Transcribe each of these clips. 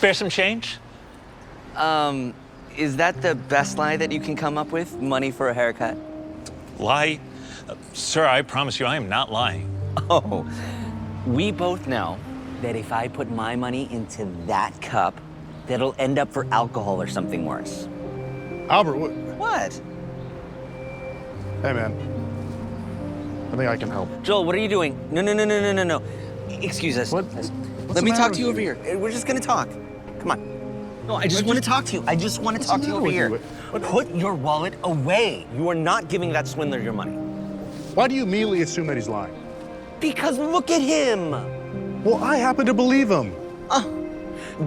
Spare some change? Is that the best lie that you can come up with? Money for a haircut? Lie? Sir, I promise you I am not lying. Oh, we both know that if I put my money into that cup, that'll end up for alcohol or something worse. Albert, What? Hey, man. I think I can help. Joel, what are you doing? No. Excuse us. What? Let me talk to you over here. We're just gonna talk. Come on. No, I just want to talk to you. I just want to talk to you over here. Put your wallet away. You are not giving that swindler your money. Why do you immediately assume that he's lying? Because look at him. Well, I happen to believe him.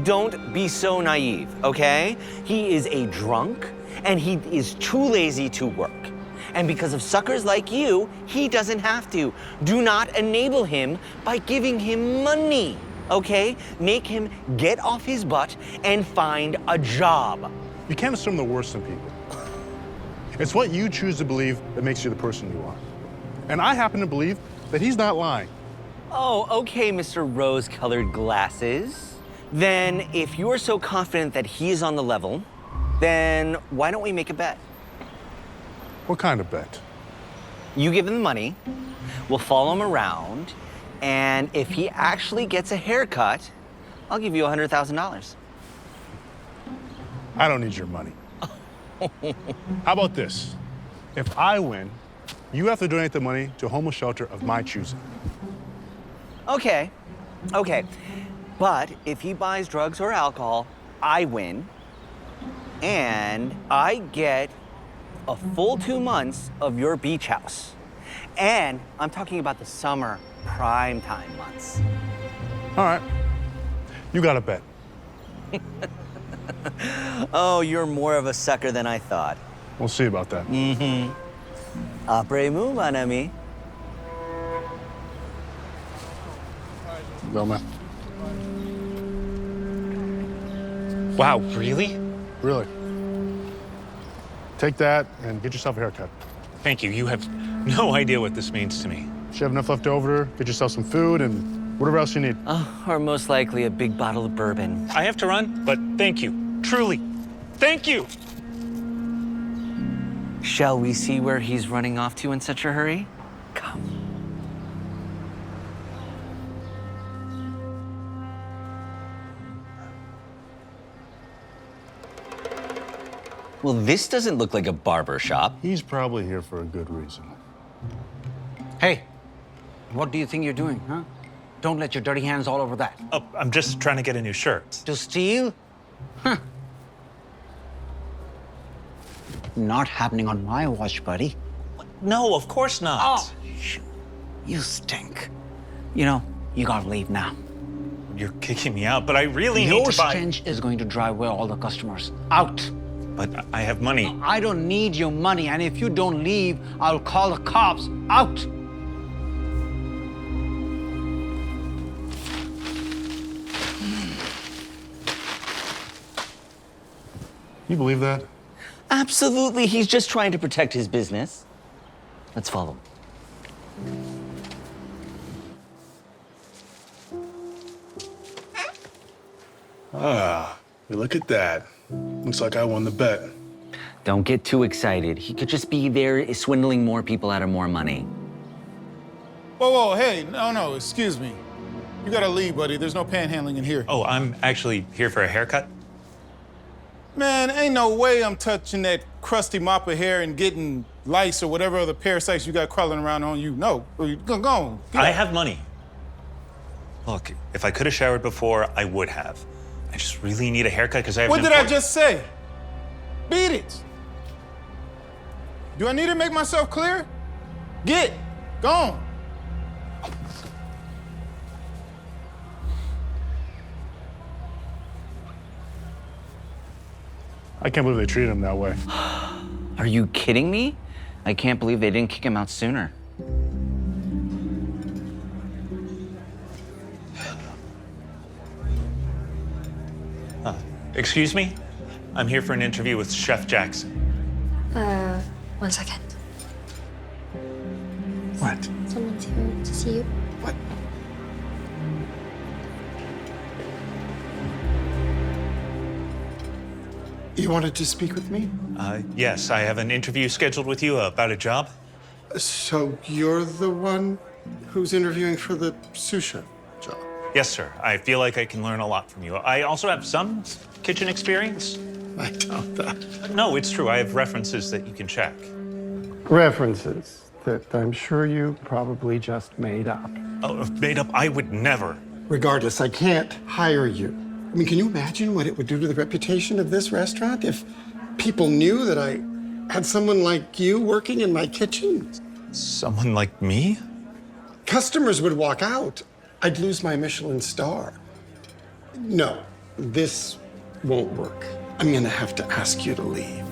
Don't be so naive, okay? He is a drunk, and he is too lazy to work. And because of suckers like you, he doesn't have to. Do not enable him by giving him money, okay? Make him get off his butt and find a job. You can't assume the worst in people. It's what you choose to believe that makes you the person you are. And I happen to believe that he's not lying. Oh, okay, Mr. Rose-colored glasses. Then if you're so confident that he is on the level, then why don't we make a bet? What kind of bet? You give him the money, we'll follow him around, and if he actually gets a haircut, I'll give you $100,000. I don't need your money. How about this? If I win, you have to donate the money to a homeless shelter of my choosing. Okay. But if he buys drugs or alcohol, I win, and I get a full 2 months of your beach house. And I'm talking about the summer prime time months. All right. You got a bet. Oh, you're more of a sucker than I thought. We'll see about that. Après move, mon ami. Well, man. Wow, really? Really. Take that and get yourself a haircut. Thank you. You have no idea what this means to me. If you have enough left over, get yourself some food and whatever else you need. Or most likely a big bottle of bourbon. I have to run, but thank you. Truly. Thank you. Shall we see where he's running off to in such a hurry? Come. Well, this doesn't look like a barber shop. He's probably here for a good reason. Hey, what do you think you're doing, huh? Don't let your dirty hands all over that. Oh, I'm just trying to get a new shirt. To steal? Huh. Not happening on my watch, buddy. No, of course not. Oh, you stink. You know, you gotta leave now. You're kicking me out, but I really need Your to buy... stench is going to drive away all the customers. Out. But I have money. I don't need your money, and if you don't leave, I'll call the cops. Out. You believe that? Absolutely, he's just trying to protect his business. Let's follow him. Look at that. Looks like I won the bet. Don't get too excited. He could just be there swindling more people out of more money. Whoa, hey, no, excuse me. You gotta leave, buddy. There's no panhandling in here. Oh, I'm actually here for a haircut? Man, ain't no way I'm touching that crusty mop of hair and getting lice or whatever other parasites you got crawling around on you. No, go on. I have money. Look, if I could have showered before, I would have. I just really need a haircut because I have What an did I important- just say? Beat it. Do I need to make myself clear? Get, gone. I can't believe they treated him that way. Are you kidding me? I can't believe they didn't kick him out sooner. Excuse me? I'm here for an interview with Chef Jackson. 1 second. What? Someone's here to see you. What? You wanted to speak with me? Yes, I have an interview scheduled with you about a job. So you're the one who's interviewing for the sous chef job? Yes, sir. I feel like I can learn a lot from you. I also have some kitchen experience. I doubt that. No, it's true. I have references that you can check. References that I'm sure you probably just made up. Oh, made up? I would never. Regardless, I can't hire you. I mean, can you imagine what it would do to the reputation of this restaurant if people knew that I had someone like you working in my kitchen? Someone like me? Customers would walk out. I'd lose my Michelin star. No, this won't work. I'm gonna have to ask you to leave.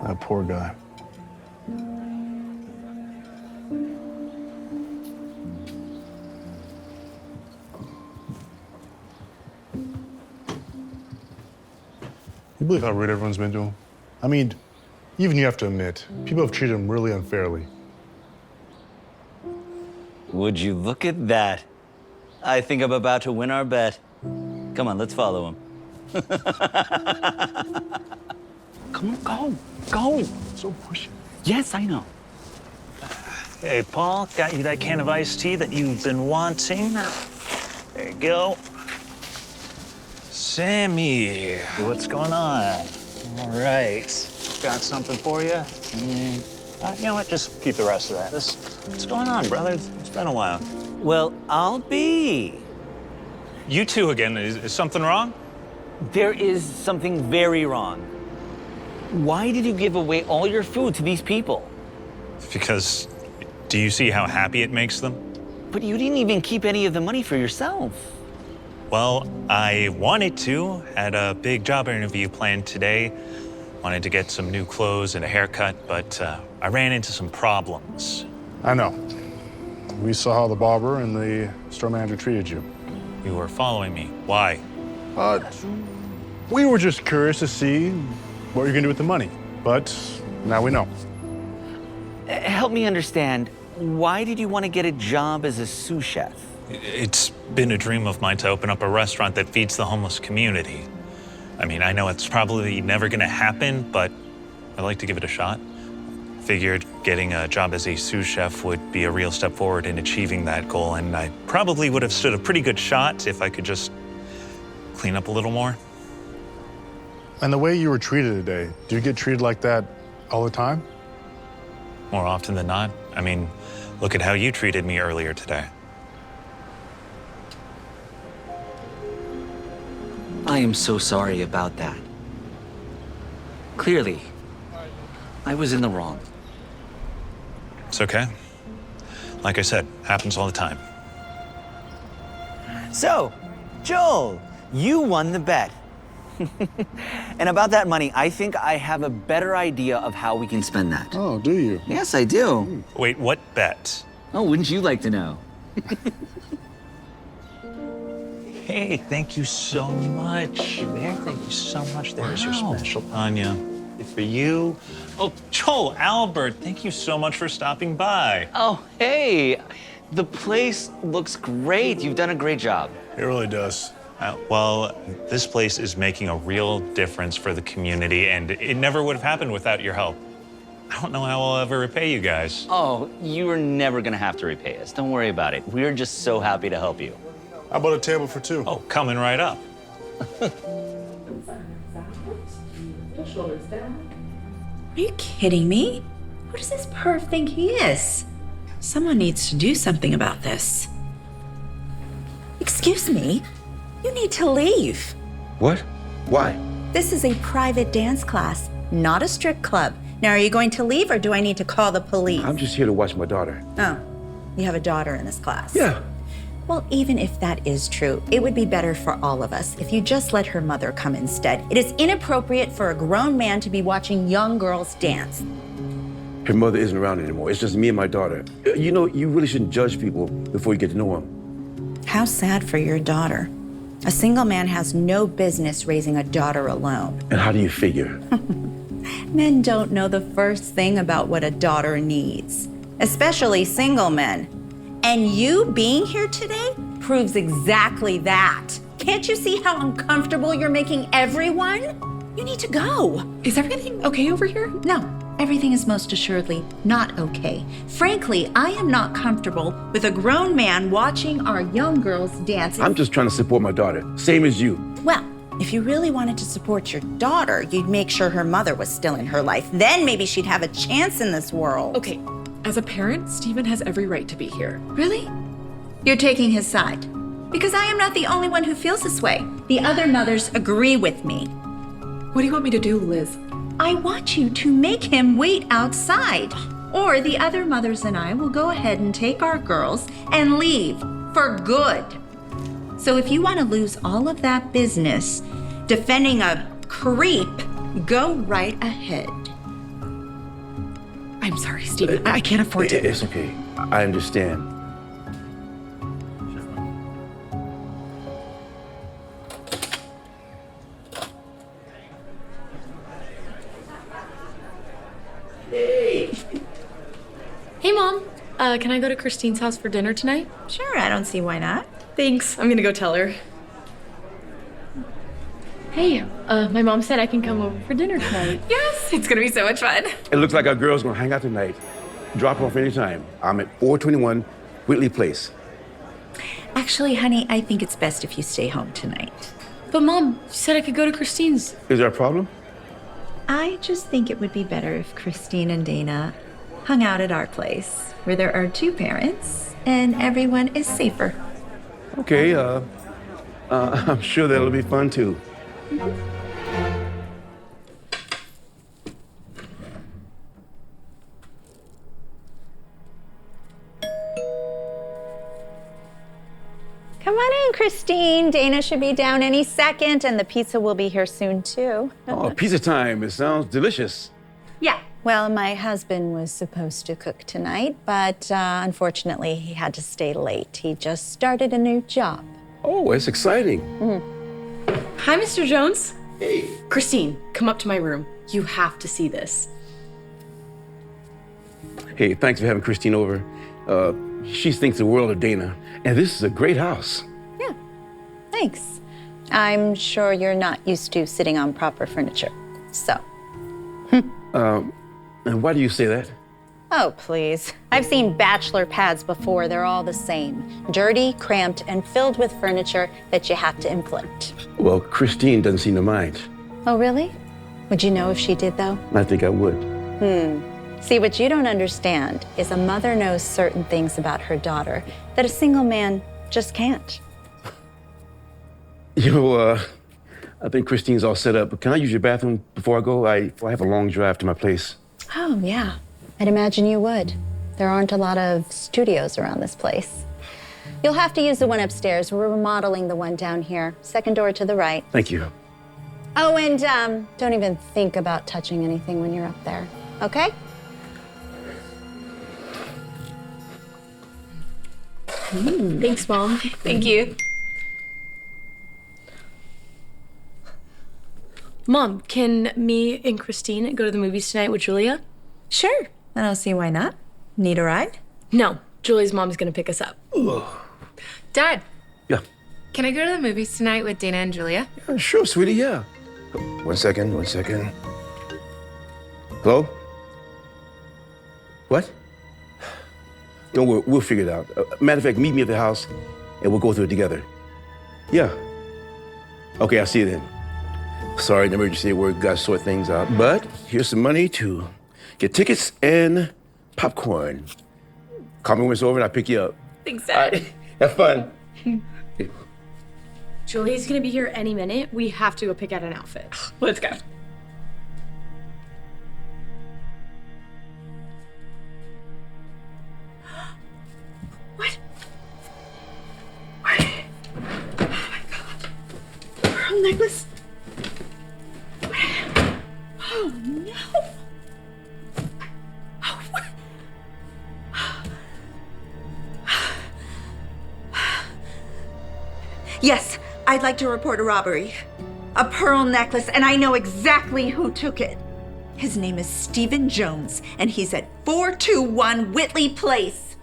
That poor guy. You believe how rude everyone's been to him? I mean, even you have to admit, people have treated him really unfairly. Would you look at that? I think I'm about to win our bet. Come on, let's follow him. Come on, go. So pushy. Yes, I know. Hey, Paul, got you that can of iced tea that you've been wanting. There you go. Sammy, what's going on? All right, got something for you. You know what? Just keep the rest of that. What's going on, brother? It's been a while. Well, I'll be. You two again. Is something wrong? There is something very wrong. Why did you give away all your food to these people? Because do you see how happy it makes them? But you didn't even keep any of the money for yourself. Well, I wanted to. Had a big job interview planned today. Wanted to get some new clothes and a haircut, but I ran into some problems. I know. We saw how the barber and the store manager treated you. You were following me. Why? We were just curious to see what you're gonna do with the money, but now we know. Help me understand, why did you want to get a job as a sous chef? It's been a dream of mine to open up a restaurant that feeds the homeless community. I mean, I know it's probably never gonna happen, but I'd like to give it a shot. Figured getting a job as a sous chef would be a real step forward in achieving that goal, and I probably would have stood a pretty good shot if I could just clean up a little more. And the way you were treated today, do you get treated like that all the time? More often than not. I mean, look at how you treated me earlier today. I am so sorry about that. Clearly, I was in the wrong. It's okay. Like I said, happens all the time. So, Joel, you won the bet. And about that money, I think I have a better idea of how we can spend that. Oh, do you? Yes, I do. Wait, what bet? Oh, wouldn't you like to know? Hey, thank you so much. There, thank you so much. There's your special, Tanya. For you. Oh, Joel, Albert, thank you so much for stopping by. Oh, hey, the place looks great. You've done a great job. It really does. Well, this place is making a real difference for the community, and it never would have happened without your help. I don't know how I'll ever repay you guys. Oh, you are never gonna have to repay us. Don't worry about it. We're just so happy to help you. How about a table for two? Oh, coming right up. Are you kidding me? Who does this perv think he is? Someone needs to do something about this. Excuse me, you need to leave. What? Why? This is a private dance class, not a strip club. Now, are you going to leave or do I need to call the police? I'm just here to watch my daughter. Oh, you have a daughter in this class? Yeah. Well, even if that is true, it would be better for all of us if you just let her mother come instead. It is inappropriate for a grown man to be watching young girls dance. Her mother isn't around anymore. It's just me and my daughter. You know, you really shouldn't judge people before you get to know them. How sad for your daughter. A single man has no business raising a daughter alone. And how do you figure? Men don't know the first thing about what a daughter needs, especially single men. And you being here today proves exactly that. Can't you see how uncomfortable you're making everyone? You need to go. Is everything okay over here? No, everything is most assuredly not okay. Frankly, I am not comfortable with a grown man watching our young girls dance. I'm just trying to support my daughter, same as you. Well, if you really wanted to support your daughter, you'd make sure her mother was still in her life. Then maybe she'd have a chance in this world. Okay, as a parent, Stephen has every right to be here. Really? You're taking his side? Because I am not the only one who feels this way. The other mothers agree with me. What do you want me to do, Liz? I want you to make him wait outside. Or the other mothers and I will go ahead and take our girls and leave for good. So if you want to lose all of that business defending a creep, go right ahead. I'm sorry, Stephen. I can't afford to. It's okay. I understand. Hey, Mom. Can I go to Christine's house for dinner tonight? Sure, I don't see why not. Thanks. I'm gonna go tell her. Hey, my mom said I can come over for dinner tonight. Yes, it's gonna be so much fun. It looks like our girl's gonna hang out tonight. Drop off anytime. I'm at 421 Whitley Place. Actually, honey, I think it's best if you stay home tonight. But Mom, you said I could go to Christine's. Is there a problem? I just think it would be better if Christine and Dana hung out at our place, where there are two parents and everyone is safer. Okay, I'm sure that'll be fun too. Come on in, Christine. Dana should be down any second, and the pizza will be here soon, too. Oh, pizza time. It sounds delicious. Yeah. Well, my husband was supposed to cook tonight, but unfortunately, he had to stay late. He just started a new job. Oh, it's exciting. Hi, Mr. Jones. Hey. Christine, come up to my room. You have to see this. Hey, thanks for having Christine over. She thinks the world of Dana, and this is a great house. Yeah, thanks. I'm sure you're not used to sitting on proper furniture, so. And why do you say that? Oh, please. I've seen bachelor pads before. They're all the same. Dirty, cramped, and filled with furniture that you have to inflate. Well, Christine doesn't seem to mind. Oh, really? Would you know if she did, though? I think I would. See, what you don't understand is a mother knows certain things about her daughter that a single man just can't. You know, I think Christine's all set up, but can I use your bathroom before I go? I have a long drive to my place. Oh, yeah. I'd imagine you would. There aren't a lot of studios around this place. You'll have to use the one upstairs. We're remodeling the one down here. Second door to the right. Thank you. Oh, and don't even think about touching anything when you're up there, okay? Thanks, Mom. Thank you. Mom, can me and Christine go to the movies tonight with Julia? Sure. I don't see why not. Need a ride? No, Julia's mom's gonna pick us up. Dad, Yeah. can I go to the movies tonight with Dana and Julia? Sure, sweetie, yeah. 1 second. Hello? What? Don't worry, we'll figure it out. Matter of fact, meet me at the house and we'll go through it together. Yeah. Okay, I'll see you then. Sorry, an emergency at work, gotta sort things out. But here's some money to get tickets and popcorn. Call me when it's over and I'll pick you up. Thanks, Dad. Have fun. Julia's gonna be here any minute. We have to go pick out an outfit. Let's go. What? What? Oh, my God. Pearl necklace? Oh, no. Oh, what? Yes, I'd like to report a robbery. A pearl necklace, and I know exactly who took it. His name is Stephen Jones, and he's at 421 Whitley Place.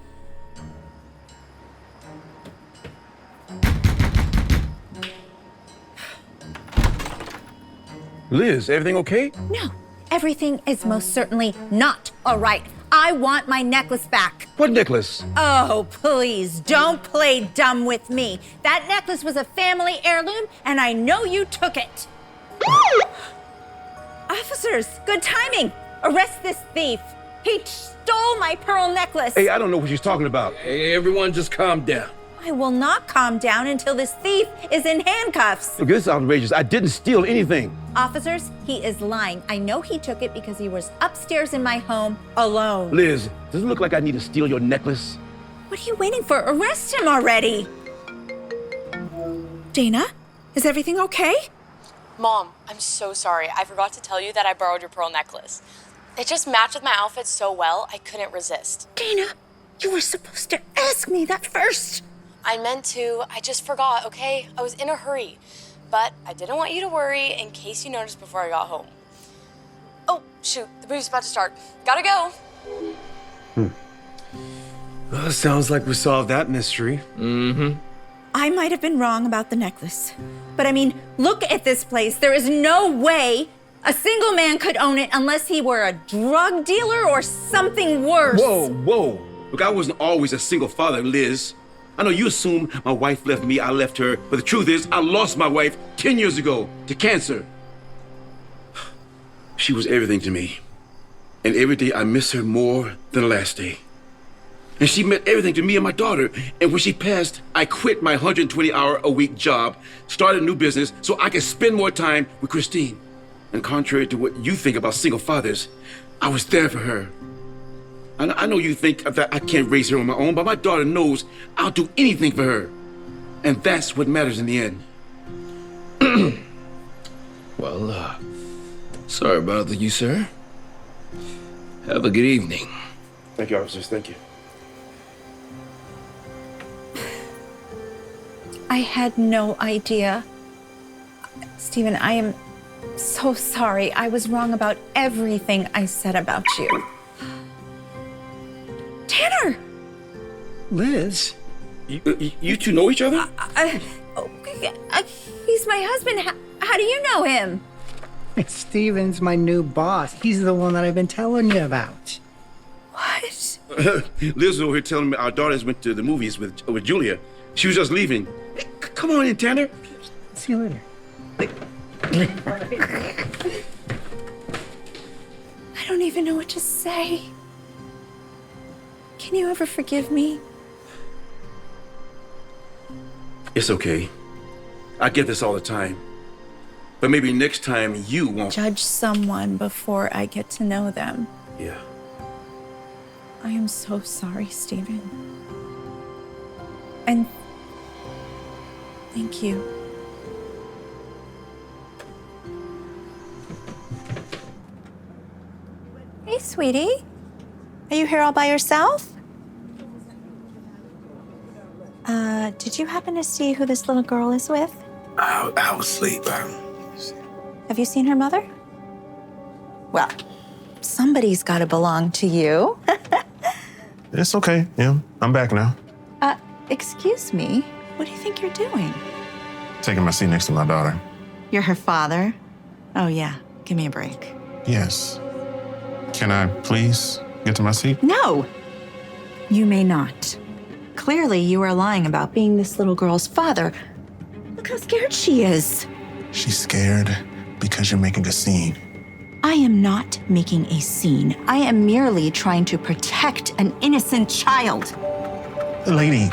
Liz, everything okay? No, everything is most certainly not all right. I want my necklace back. What necklace? Oh, please, don't play dumb with me. That necklace was a family heirloom, and I know you took it. Officers, good timing. Arrest this thief. He stole my pearl necklace. Hey, I don't know what she's talking about. Hey, everyone just calm down. I will not calm down until this thief is in handcuffs. Look, this is outrageous. I didn't steal anything. Officers, he is lying. I know he took it because he was upstairs in my home alone. Liz, does it look like I need to steal your necklace? What are you waiting for? Arrest him already. Dana, is everything okay? Mom, I'm so sorry. I forgot to tell you that I borrowed your pearl necklace. It just matched with my outfit so well, I couldn't resist. Dana, you were supposed to ask me that first. I meant to. I just forgot, okay? I was in a hurry. But I didn't want you to worry in case you noticed before I got home. Oh, shoot. The movie's about to start. Gotta go. Well, it sounds like we solved that mystery. Mm-hmm. I might have been wrong about the necklace. But I mean, look at this place. There is no way a single man could own it unless he were a drug dealer or something worse. Whoa. Look, I wasn't always a single father, Liz. I know you assume my wife left me, I left her. But the truth is, I lost my wife 10 years ago to cancer. She was everything to me. And every day I miss her more than the last day. And she meant everything to me and my daughter. And when she passed, I quit my 120-hour-a-week job, started a new business so I could spend more time with Christine. And contrary to what you think about single fathers, I was there for her. I know you think that I can't raise her on my own, but my daughter knows I'll do anything for her. And that's what matters in the end. Well, sorry about you, sir. Have a good evening. Thank you, officers. Thank you. I had no idea. Stephen, I am so sorry. I was wrong about everything I said about you. Tanner! Liz? You two know each other? He's my husband. How do you know him? Steven's my new boss. He's the one that I've been telling you about. What? Liz was over here telling me our daughters went to the movies with Julia. She was just leaving. Hey, come on in, Tanner. See you later. I don't even know what to say. Can you ever forgive me? It's okay. I get this all the time. But maybe next time you won't. Judge someone before I get to know them. Yeah. I am so sorry, Stephen. And thank you. Hey, sweetie. Are you here all by yourself? Did you happen to see who this little girl is with? I was asleep. Have you seen her mother? Well, somebody's got to belong to you. It's okay. Yeah, I'm back now. Excuse me. What do you think you're doing? Taking my seat next to my daughter. You're her father? Oh, yeah. Give me a break. Yes. Can I please get to my seat? No! You may not. Clearly, you are lying about being this little girl's father. Look how scared she is. She's scared because you're making a scene. I am not making a scene. I am merely trying to protect an innocent child. Lady,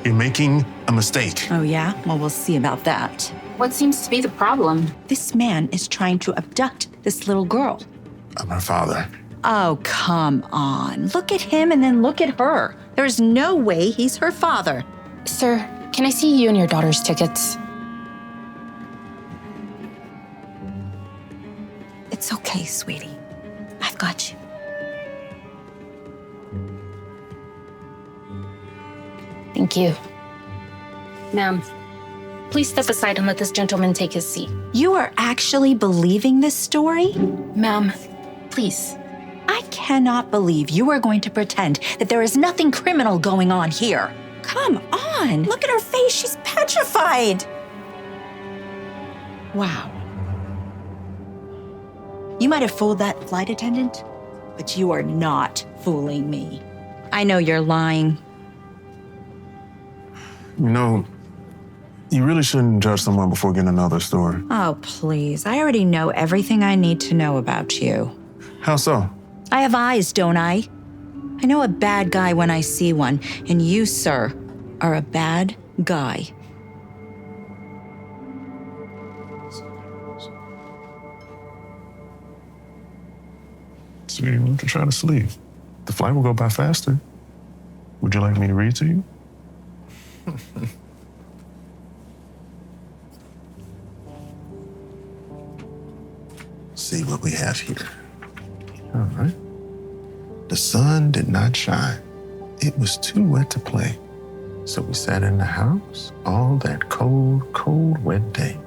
you're making a mistake. Oh, yeah? Well, we'll see about that. What seems to be the problem? This man is trying to abduct this little girl. I'm her father. Oh, come on. Look at him and then look at her. There's no way he's her father. Sir, can I see you and your daughter's tickets? It's okay, sweetie. I've got you. Thank you. Ma'am, please step aside and let this gentleman take his seat. You are actually believing this story? Ma'am, please. I cannot believe you are going to pretend that there is nothing criminal going on here. Come on, look at her face. She's petrified. Wow. You might have fooled that flight attendant, but you are not fooling me. I know you're lying. You know, you really shouldn't judge someone before getting to know their story. Oh, please. I already know everything I need to know about you. How so? I have eyes, don't I? I know a bad guy when I see one, and you, sir, are a bad guy. Sweetie, why don't you try to sleep? The flight will go by faster. Would you like me to read to you? See what we have here. All right. The sun did not shine. It was too wet to play. So we sat in the house all that cold, cold, wet day.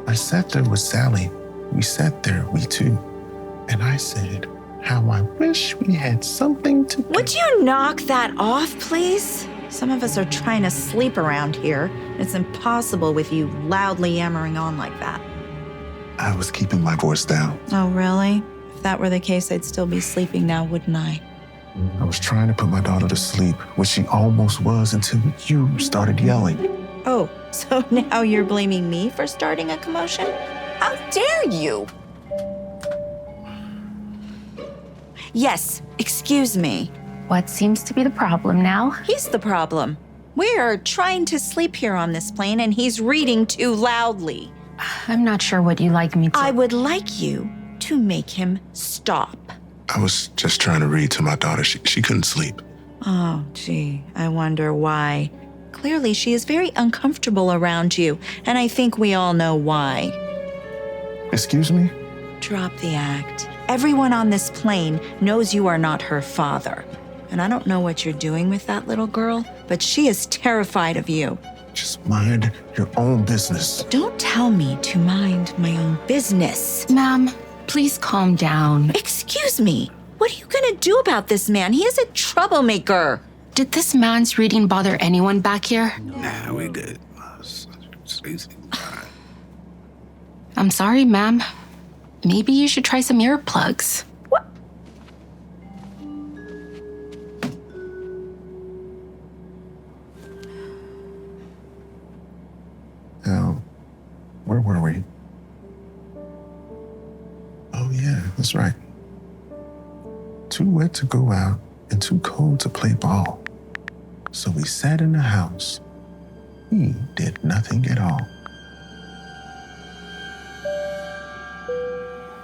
I sat there with Sally. We sat there, we two. And I said, how I wish we had something to do. Would you knock that off, please? Some of us are trying to sleep around here. It's impossible with you loudly yammering on like that. I was keeping my voice down. Oh, really? If that were the case, I'd still be sleeping now, wouldn't I? I was trying to put my daughter to sleep, which she almost was until you started yelling. Oh, so now you're blaming me for starting a commotion? How dare you? Yes, excuse me. What seems to be the problem now? He's the problem. We are trying to sleep here on this plane, and he's reading too loudly. I'm not sure what you'd like me to. I would like you to make him stop. I was just trying to read to my daughter. She couldn't sleep. Oh, gee, I wonder why. Clearly, she is very uncomfortable around you, and I think we all know why. Excuse me? Drop the act. Everyone on this plane knows you are not her father. And I don't know what you're doing with that little girl, but she is terrified of you. Just mind your own business. Don't tell me to mind my own business. Ma'am, please calm down. Excuse me. What are you gonna do about this man? He is a troublemaker. Did this man's reading bother anyone back here? Nah, we good. I'm sorry, ma'am. Maybe you should try some earplugs. What? Now, where were we? Oh, yeah, that's right. Too wet to go out and too cold to play ball. So we sat in the house. We did nothing at all.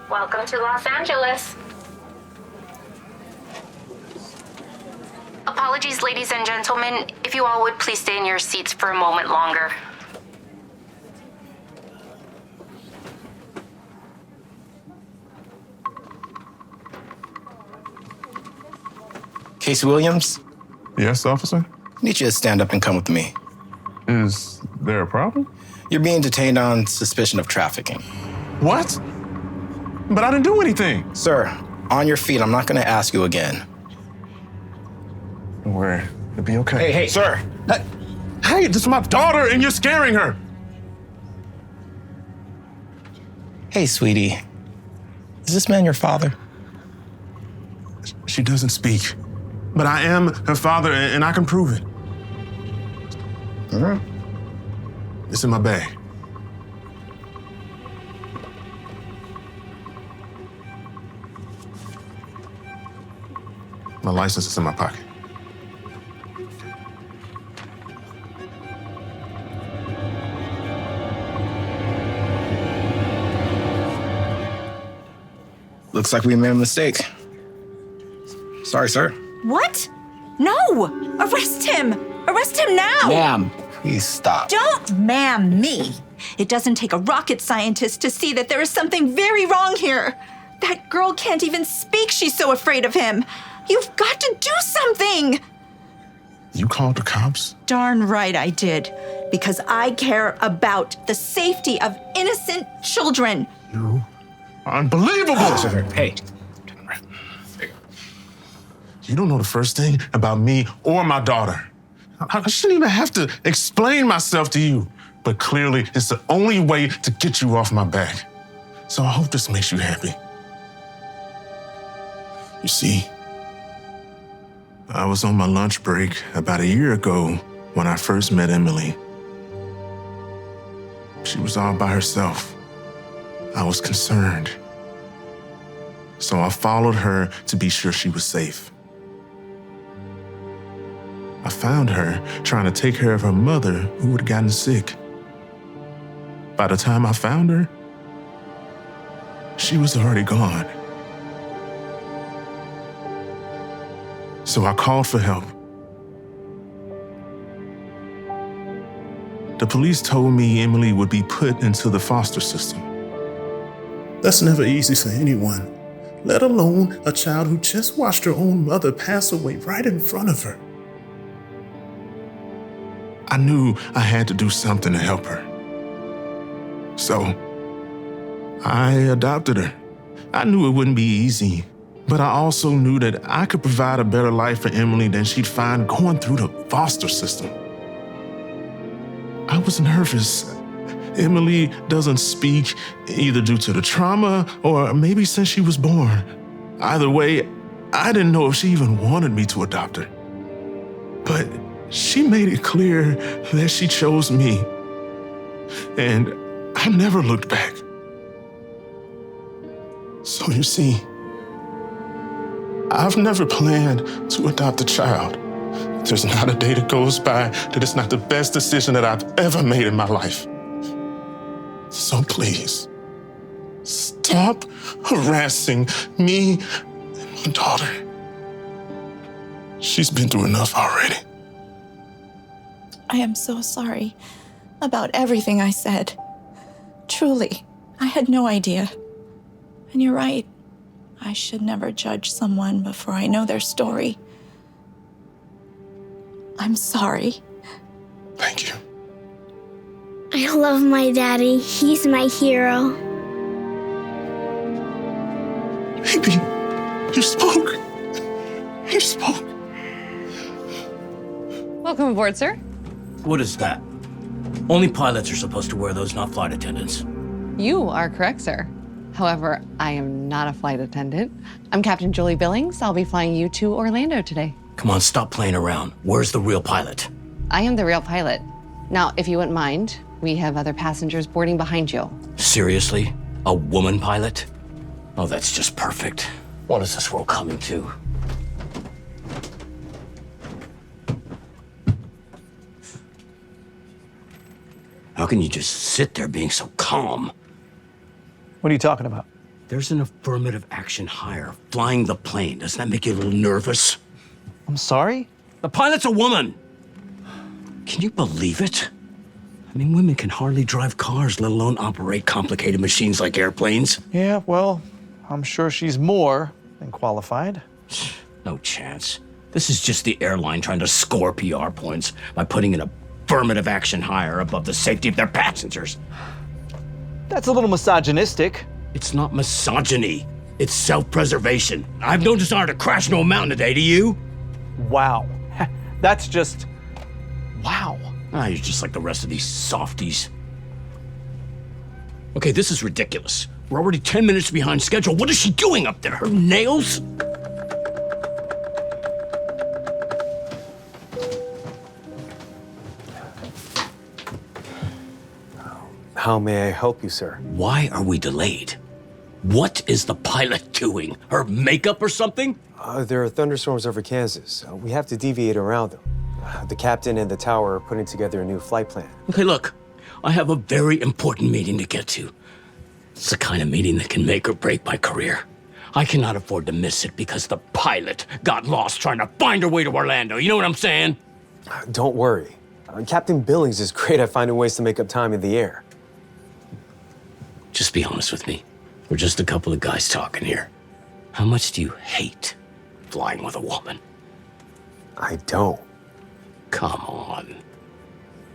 Welcome to Los Angeles. Apologies, ladies and gentlemen. If you all would please stay in your seats for a moment longer. Casey Williams, Yes, officer? I need you to stand up and come with me. Is there a problem? You're being detained on suspicion of trafficking. What? But I didn't do anything. Sir, on your feet. I'm not going to ask you again. Don't worry. It'll be okay. Hey, sir. Hey, this is my daughter and you're scaring her. Hey, sweetie. Is this man your father? She doesn't speak. But I am her father and I can prove it. All right. It's in my bag. My license is in my pocket. Looks like we made a mistake. Sorry, sir. What? No! Arrest him! Arrest him now! Ma'am, please stop. Don't ma'am me. It doesn't take a rocket scientist to see that there is something very wrong here. That girl can't even speak. She's so afraid of him. You've got to do something. You called the cops? Darn right I did. Because I care about the safety of innocent children. You Unbelievable! Hey. You don't know the first thing about me or my daughter. I shouldn't even have to explain myself to you, but clearly it's the only way to get you off my back. So I hope this makes you happy. You see, I was on my lunch break about a year ago when I first met Emily. She was all by herself. I was concerned. So I followed her to be sure she was safe. I found her trying to take care of her mother who had gotten sick. By the time I found her, she was already gone. So I called for help. The police told me Emily would be put into the foster system. That's never easy for anyone, let alone a child who just watched her own mother pass away right in front of her. I knew I had to do something to help her. So I adopted her. I knew it wouldn't be easy, but I also knew that I could provide a better life for Emily than she'd find going through the foster system. I was nervous. Emily doesn't speak either due to the trauma or maybe since she was born. Either way, I didn't know if she even wanted me to adopt her. But she made it clear that she chose me. And I never looked back. So you see, I've never planned to adopt a child. There's not a day that goes by that it's not the best decision that I've ever made in my life. So please, stop harassing me and my daughter. She's been through enough already. I am so sorry about everything I said. Truly, I had no idea. And you're right. I should never judge someone before I know their story. I'm sorry. Thank you. I love my daddy. He's my hero. Baby, you spoke. You spoke. Welcome aboard, sir. What is that? Only pilots are supposed to wear those, not flight attendants. You are correct, sir. However, I am not a flight attendant. I'm Captain Julie Billings. I'll be flying you to Orlando today. Come on, stop playing around. Where's the real pilot? I am the real pilot. Now, if you wouldn't mind, we have other passengers boarding behind you. Seriously? A woman pilot? Oh, that's just perfect. What is this world coming to? How can you just sit there being so calm? What are you talking about? There's an affirmative action hire flying the plane. Doesn't that make you a little nervous? I'm sorry? The pilot's a woman! Can you believe it? I mean, women can hardly drive cars, let alone operate complicated machines like airplanes. Yeah, well, I'm sure she's more than qualified. No chance. This is just the airline trying to score PR points by putting an affirmative action hire above the safety of their passengers. That's a little misogynistic. It's not misogyny. It's self-preservation. I have no desire to crash into a mountain today, do you? Wow. That's just... wow. Ah, you're just like the rest of these softies. Okay, this is ridiculous. We're already 10 minutes behind schedule. What is she doing up there? Her nails? How may I help you, sir? Why are we delayed? What is the pilot doing? Her makeup or something? There are thunderstorms over Kansas. We have to deviate around them. The captain and the tower are putting together a new flight plan. Okay, look, I have a very important meeting to get to. It's the kind of meeting that can make or break my career. I cannot afford to miss it because the pilot got lost trying to find her way to Orlando. You know what I'm saying? Don't worry. Captain Billings is great at finding ways to make up time in the air. Just be honest with me. We're just a couple of guys talking here. How much do you hate flying with a woman? I don't. Come on.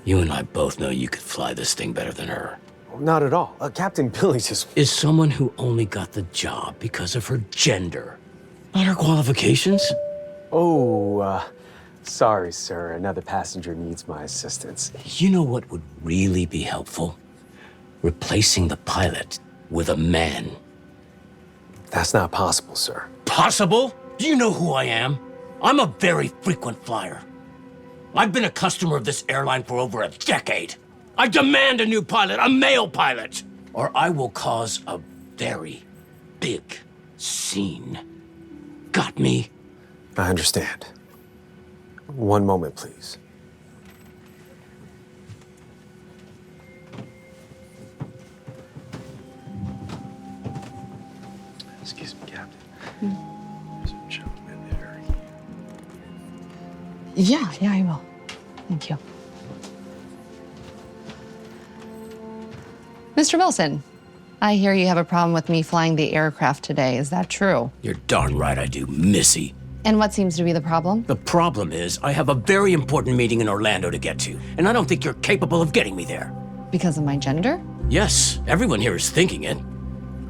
You and I both know you could fly this thing better than her. not at all. Captain Billings is someone who only got the job because of her gender, not her qualifications. Oh, sorry, sir. Another passenger needs my assistance. You know what would really be helpful? Replacing the pilot with a man. That's not possible, sir. Possible? Do you know who I am? I'm a very frequent flyer. I've been a customer of this airline for over a decade. I demand a new pilot, a male pilot, or I will cause a very big scene. Got me? I understand. One moment, please. Excuse me, Captain. There's a gentleman there. Yeah, I will. Thank you. Mr. Wilson, I hear you have a problem with me flying the aircraft today. Is that true? You're darn right I do, Missy. And what seems to be the problem? The problem is I have a very important meeting in Orlando to get to, and I don't think you're capable of getting me there. Because of my gender? Yes, everyone here is thinking it.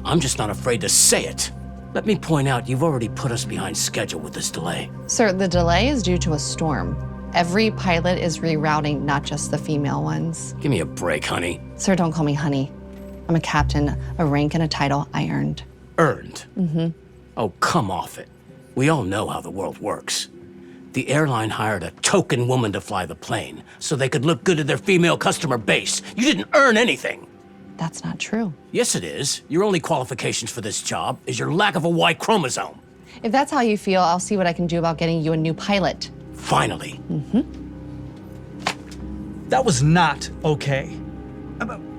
I'm just not afraid to say it. Let me point out, you've already put us behind schedule with this delay. Sir, the delay is due to a storm. Every pilot is rerouting, not just the female ones. Give me a break, honey. Sir, don't call me honey. I'm a captain, a rank and a title I earned. Earned? Mm-hmm. Oh, come off it. We all know how the world works. The airline hired a token woman to fly the plane so they could look good to their female customer base. You didn't earn anything. That's not true. Yes, it is. Your only qualifications for this job is your lack of a Y chromosome. If that's how you feel, I'll see what I can do about getting you a new pilot. Finally. Mm-hmm. That was not okay.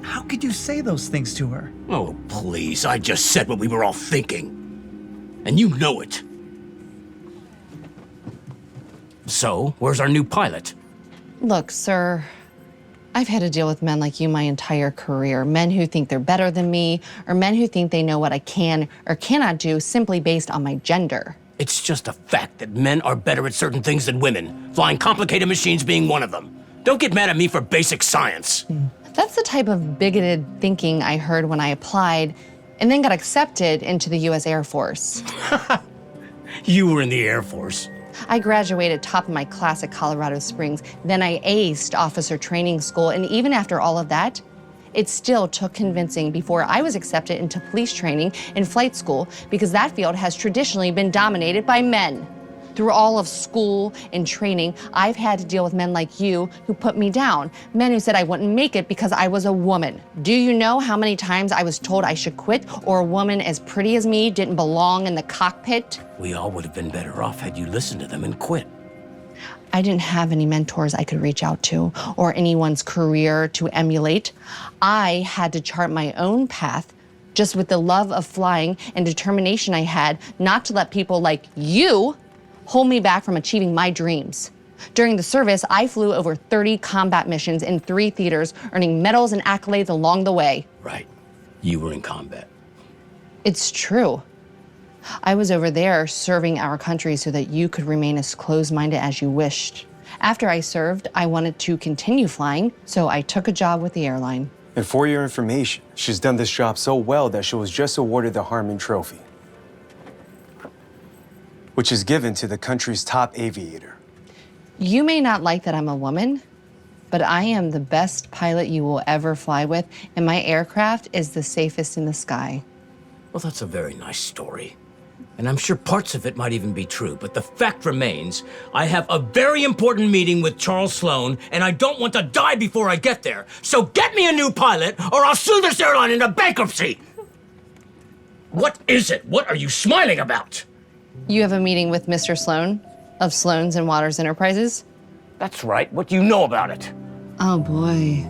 How could you say those things to her? Oh, please. I just said what we were all thinking. And you know it. So, where's our new pilot? Look, sir, I've had to deal with men like you my entire career. Men who think they're better than me, or men who think they know what I can or cannot do simply based on my gender. It's just a fact that men are better at certain things than women, flying complicated machines being one of them. Don't get mad at me for basic science. That's the type of bigoted thinking I heard when I applied and then got accepted into the U.S. Air Force. You were in the Air Force. I graduated top of my class at Colorado Springs. Then I aced officer training school. And even after all of that, it still took convincing before I was accepted into police training and flight school because that field has traditionally been dominated by men. Through all of school and training, I've had to deal with men like you who put me down, men who said I wouldn't make it because I was a woman. Do you know how many times I was told I should quit or a woman as pretty as me didn't belong in the cockpit? We all would have been better off had you listened to them and quit. I didn't have any mentors I could reach out to or anyone's career to emulate. I had to chart my own path just with the love of flying and determination I had not to let people like you hold me back from achieving my dreams. During the service, I flew over 30 combat missions in 3 theaters, earning medals and accolades along the way. Right. You were in combat. It's true. I was over there serving our country so that you could remain as closed-minded as you wished. After I served, I wanted to continue flying, so I took a job with the airline. And for your information, she's done this job so well that she was just awarded the Harmon Trophy, which is given to the country's top aviator. You may not like that I'm a woman, but I am the best pilot you will ever fly with, and my aircraft is the safest in the sky. Well, that's a very nice story. And I'm sure parts of it might even be true, but the fact remains, I have a very important meeting with Charles Sloan, and I don't want to die before I get there. So get me a new pilot, or I'll sue this airline into bankruptcy! What is it? What are you smiling about? You have a meeting with Mr. Sloan of Sloan's and Waters Enterprises? That's right. What do you know about it? Oh, boy.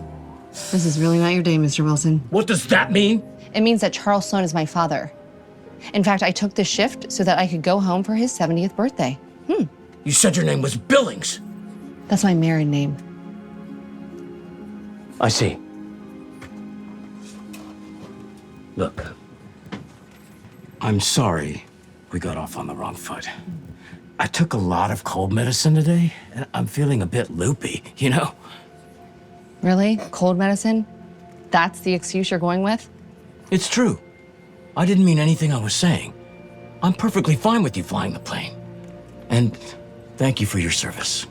This is really not your day, Mr. Wilson. What does that mean? It means that Charles Sloan is my father. In fact, I took this shift so that I could go home for his 70th birthday. You said your name was Billings. That's my married name. I see. Look, I'm sorry we got off on the wrong foot. I took a lot of cold medicine today, and I'm feeling a bit loopy, you know? Really? Cold medicine? That's the excuse you're going with? It's true. I didn't mean anything I was saying. I'm perfectly fine with you flying the plane. And thank you for your service.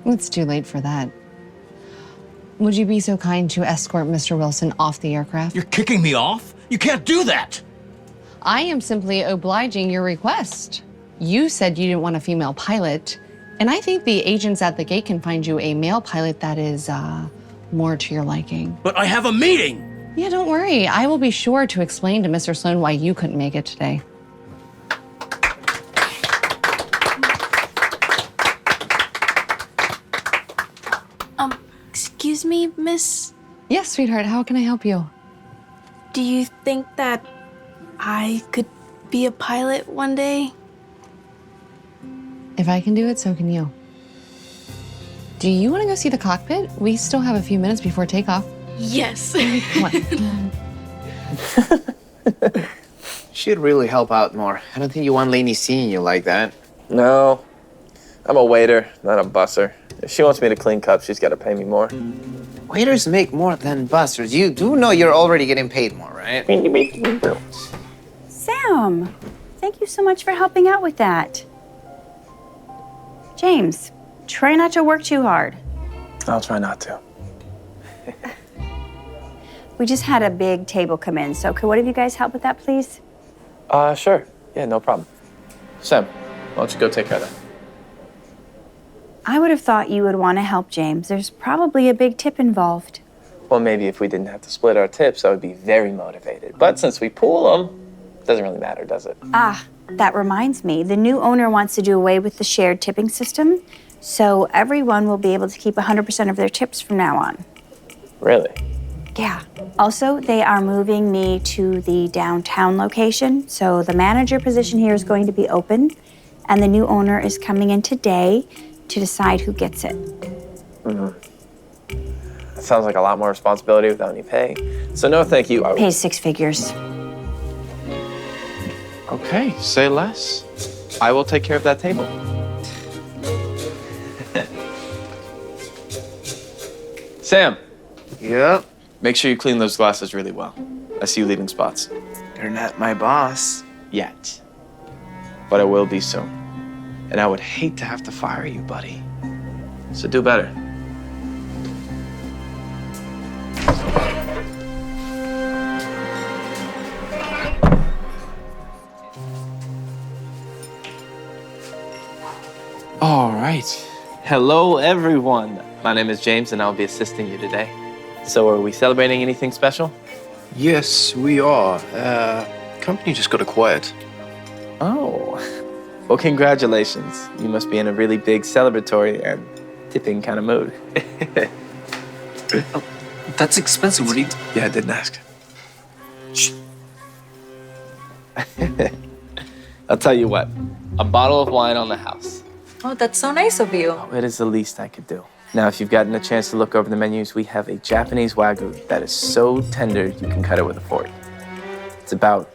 It's too late for that. Would you be so kind to escort Mr. Wilson off the aircraft? You're kicking me off? You can't do that! I am simply obliging your request. You said you didn't want a female pilot, and I think the agents at the gate can find you a male pilot that is, more to your liking. But I have a meeting! Yeah, don't worry. I will be sure to explain to Mr. Sloan why you couldn't make it today. Excuse me, miss? Yes, sweetheart, how can I help you? Do you think that I could be a pilot one day? If I can do it, so can you. Do you want to go see the cockpit? We still have a few minutes before takeoff. Yes. Come on. She'd really help out more. I don't think you want Lainey seeing you like that. No, I'm a waiter, not a busser. If she wants me to clean cups, she's got to pay me more. Waiters make more than busters. You do know you're already getting paid more, right? Sam, thank you so much for helping out with that. James, try not to work too hard. I'll try not to. We just had a big table come in, so could one of you guys help with that, please? Sure. Yeah, no problem. Sam, why don't you go take care of that? I would have thought you would want to help James. There's probably a big tip involved. Well, maybe if we didn't have to split our tips, I would be very motivated. But since we pool them, it doesn't really matter, does it? Ah, that reminds me. The new owner wants to do away with the shared tipping system, so everyone will be able to keep 100% of their tips from now on. Really? Yeah. Also, they are moving me to the downtown location, so the manager position here is going to be open, and the new owner is coming in today to decide who gets it. That sounds like a lot more responsibility without any pay. So no, thank you. Pays 6 figures. Okay, say less. I will take care of that table. Sam. Yep. Make sure you clean those glasses really well. I see you leaving spots. You're not my boss. Yet. But I will be soon. And I would hate to have to fire you, buddy. So do better. All right. Hello, everyone. My name is James, and I'll be assisting you today. So are we celebrating anything special? Yes, we are. Company just got acquired. Oh. Well, congratulations. You must be in a really big celebratory and tipping kind of mood. Oh, that's expensive. What do you... Yeah, I didn't ask. Shh. I'll tell you what. A bottle of wine on the house. Oh, that's so nice of you. Oh, it is the least I could do. Now, if you've gotten a chance to look over the menus, we have a Japanese Wagyu that is so tender you can cut it with a fork. It's about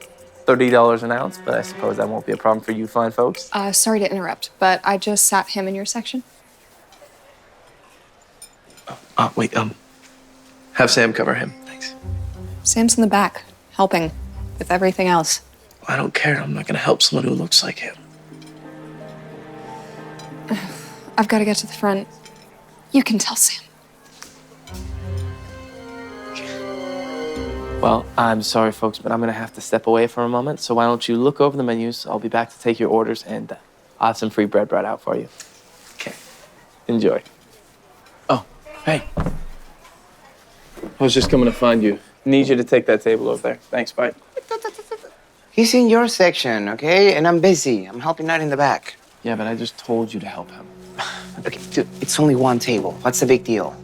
$30 an ounce, but I suppose that won't be a problem for you fine folks. Sorry to interrupt, but I just sat him in your section. Wait, have Sam cover him. Thanks. Sam's in the back, helping with everything else. I don't care. I'm not gonna help someone who looks like him. I've got to get to the front. You can tell Sam. Well, I'm sorry, folks, but I'm gonna have to step away for a moment. So why don't you look over the menus? I'll be back to take your orders, and I'll have some free bread brought out for you. Okay. Enjoy. Oh, hey. I was just coming to find you. Need you to take that table over there. Thanks, bye. He's in your section, okay? And I'm busy. I'm helping out in the back. Yeah, but I just told you to help him. Okay, dude, it's only one table. What's the big deal?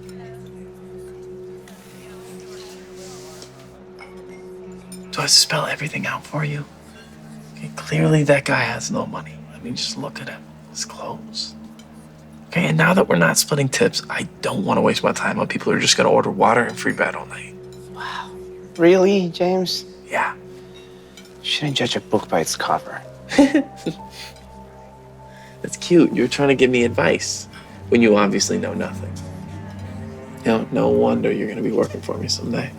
Do I spell everything out for you? Okay, clearly that guy has no money. I mean, just look at him. His clothes. Okay, and now that we're not splitting tips, I don't want to waste my time on people who are just going to order water and free bread all night. Wow. Really, James? Yeah. Shouldn't judge a book by its cover. That's cute. You're trying to give me advice when you obviously know nothing. You know, no wonder you're going to be working for me someday.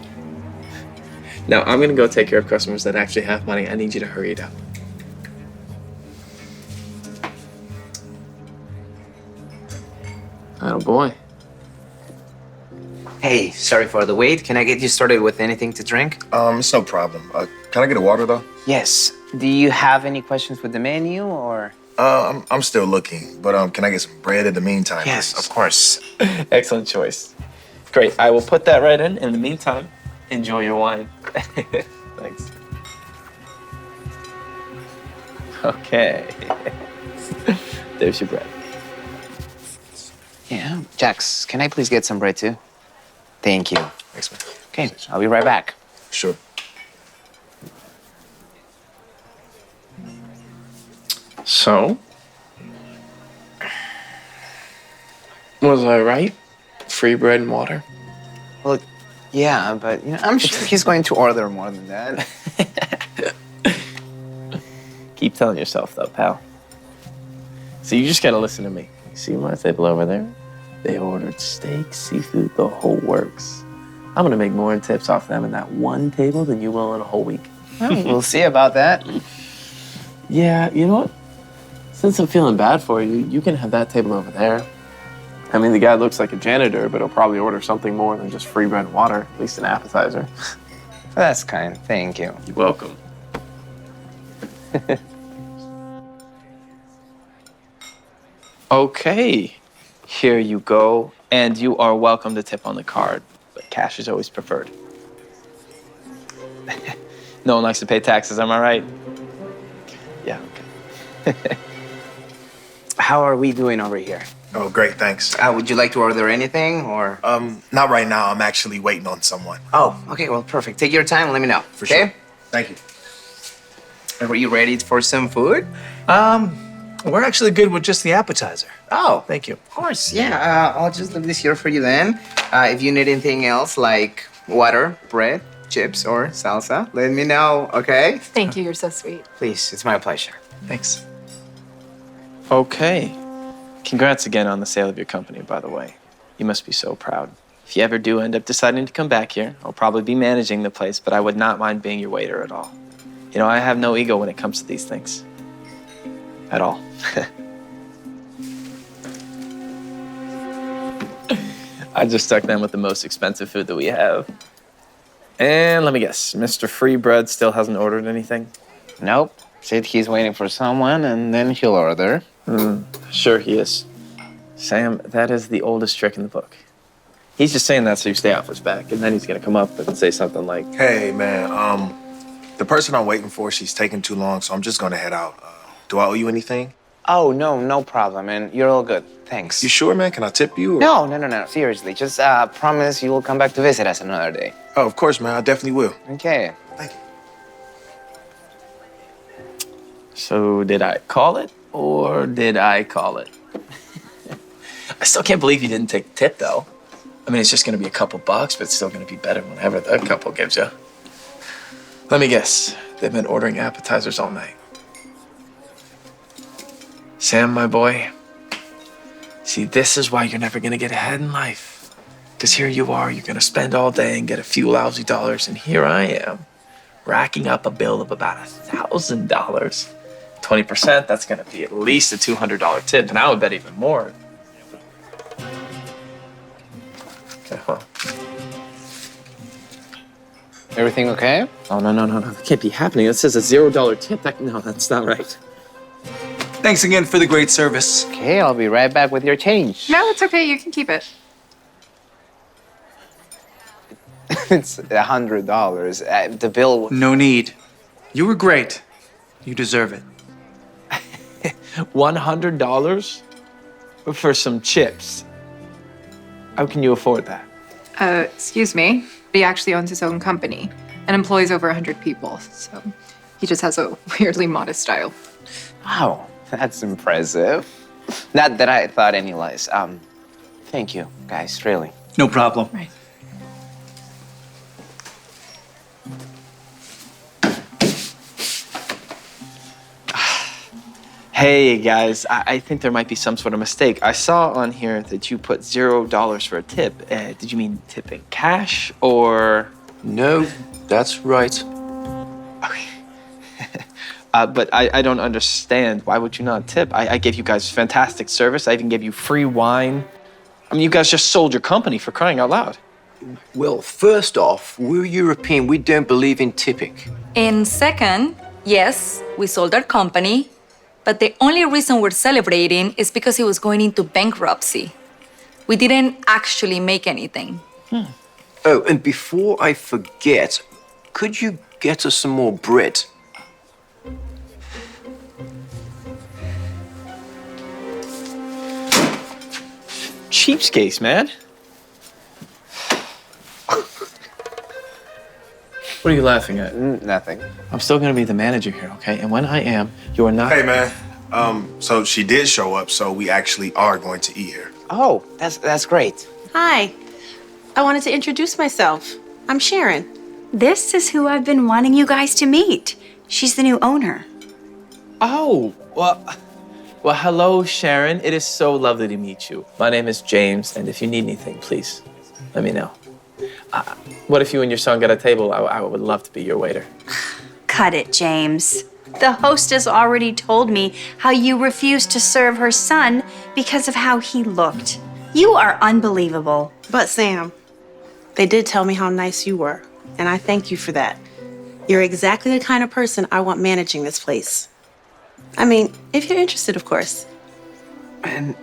Now, I'm gonna go take care of customers that actually have money. I need you to hurry it up. Oh boy. Hey, sorry for the wait. Can I get you started with anything to drink? It's no problem. Can I get a water though? Yes. Do you have any questions with the menu or? I'm still looking, but can I get some bread in the meantime? Yes, please? of course. Excellent choice. Great, I will put that right in. In the meantime, enjoy your wine. Thanks. Okay. There's your bread. Yeah. Jax, can I please get some bread too? Thank you. Thanks, man. Okay, I'll be right back. Sure. So, was I right? Free bread and water? Well, yeah, but I'm sure he's going to order more than that. Keep telling yourself though, pal. So you just gotta listen to me. You see my table over there? They ordered steak, seafood, the whole works. I'm gonna make more in tips off them in that one table than you will in a whole week. Well, we'll see about that. Yeah, you know what? Since I'm feeling bad for you, you can have that table over there. I mean, the guy looks like a janitor, but he'll probably order something more than just free bread and water, at least an appetizer. That's kind. Thank you. You're welcome. Okay, here you go. And you are welcome to tip on the card, but cash is always preferred. No one likes to pay taxes, am I right? Yeah, okay. How are we doing over here? Oh, great, thanks. Would you like to order anything or? Not right now. I'm actually waiting on someone. Oh, okay, well, perfect. Take your time, let me know. For sure. Thank you. Are you ready for some food? We're actually good with just the appetizer. Oh, Thank you. of course, yeah. I'll just leave this here for you then. If you need anything else like water, bread, chips, or salsa, let me know, okay? Thank you, you're so sweet. Please, it's my pleasure. Thanks. Okay. Congrats again on the sale of your company, by the way. You must be so proud. If you ever do end up deciding to come back here, I'll probably be managing the place, but I would not mind being your waiter at all. You know, I have no ego when it comes to these things. At all. I just stuck them with the most expensive food that we have. And let me guess, Mr. Free Bread still hasn't ordered anything? Nope. Said he's waiting for someone and then he'll order. Sure he is. Sam, that is the oldest trick in the book. He's just saying that so you stay off his back, and then he's gonna come up and say something like, Hey, man. The person I'm waiting for, she's taking too long, so I'm just gonna head out. Do I owe you anything? Oh, no problem, and you're all good. Thanks. You sure, man? Can I tip you? Or? No. Seriously, just promise you will come back to visit us another day. Oh, of course, man. I definitely will. Okay. Thank you. So did I call it, or did I call it? I still can't believe you didn't take the tip, though. I mean, it's just gonna be a couple bucks, but it's still gonna be better than whatever the couple gives you. Let me guess, they've been ordering appetizers all night. Sam, my boy, see, this is why you're never gonna get ahead in life. Because here you are, you're gonna spend all day and get a few lousy dollars, and here I am, racking up a bill of about $1,000. 20%, that's gonna be at least a $200 tip, and I would bet even more. Okay, hold on. Everything okay? Oh, no, that can't be happening. That says a $0 tip. No, that's not right. Thanks again for the great service. Okay, I'll be right back with your change. No, it's okay, you can keep it. It's $100. The bill. No need. You were great. You deserve it. $100 for some chips. How can you afford that? Excuse me. He actually owns his own company and employs over 100 people, so he just has a weirdly modest style. Wow, that's impressive. Not that I thought any less. Thank you, guys, really. No problem. Right. Hey, guys, I think there might be some sort of mistake. I saw on here that you put $0 for a tip. Did you mean tip in cash or No, that's right. But I don't understand. Why would you not tip? I gave you guys fantastic service. I even gave you free wine. I mean, you guys just sold your company, for crying out loud. Well, first off, we're European. We don't believe in tipping. And second, yes, we sold our company, but the only reason we're celebrating is because it was going into bankruptcy. We didn't actually make anything. Oh, and before I forget, could you get us some more bread? Cheapskates, man. What are you laughing at? Nothing. I'm still gonna be the manager here, okay? And when I am, you are not. Hey, man. So she did show up, so we actually are going to eat here. Oh, that's great. Hi. I wanted to introduce myself. I'm Sharon. This is who I've been wanting you guys to meet. She's the new owner. Oh, well, hello, Sharon. It is so lovely to meet you. My name is James, and if you need anything, please let me know. What if you and your son got a table? I would love to be your waiter. Cut it, James. The hostess already told me how you refused to serve her son because of how he looked. You are unbelievable. But Sam, they did tell me how nice you were, and I thank you for that. You're exactly the kind of person I want managing this place. I mean, if you're interested, of course. And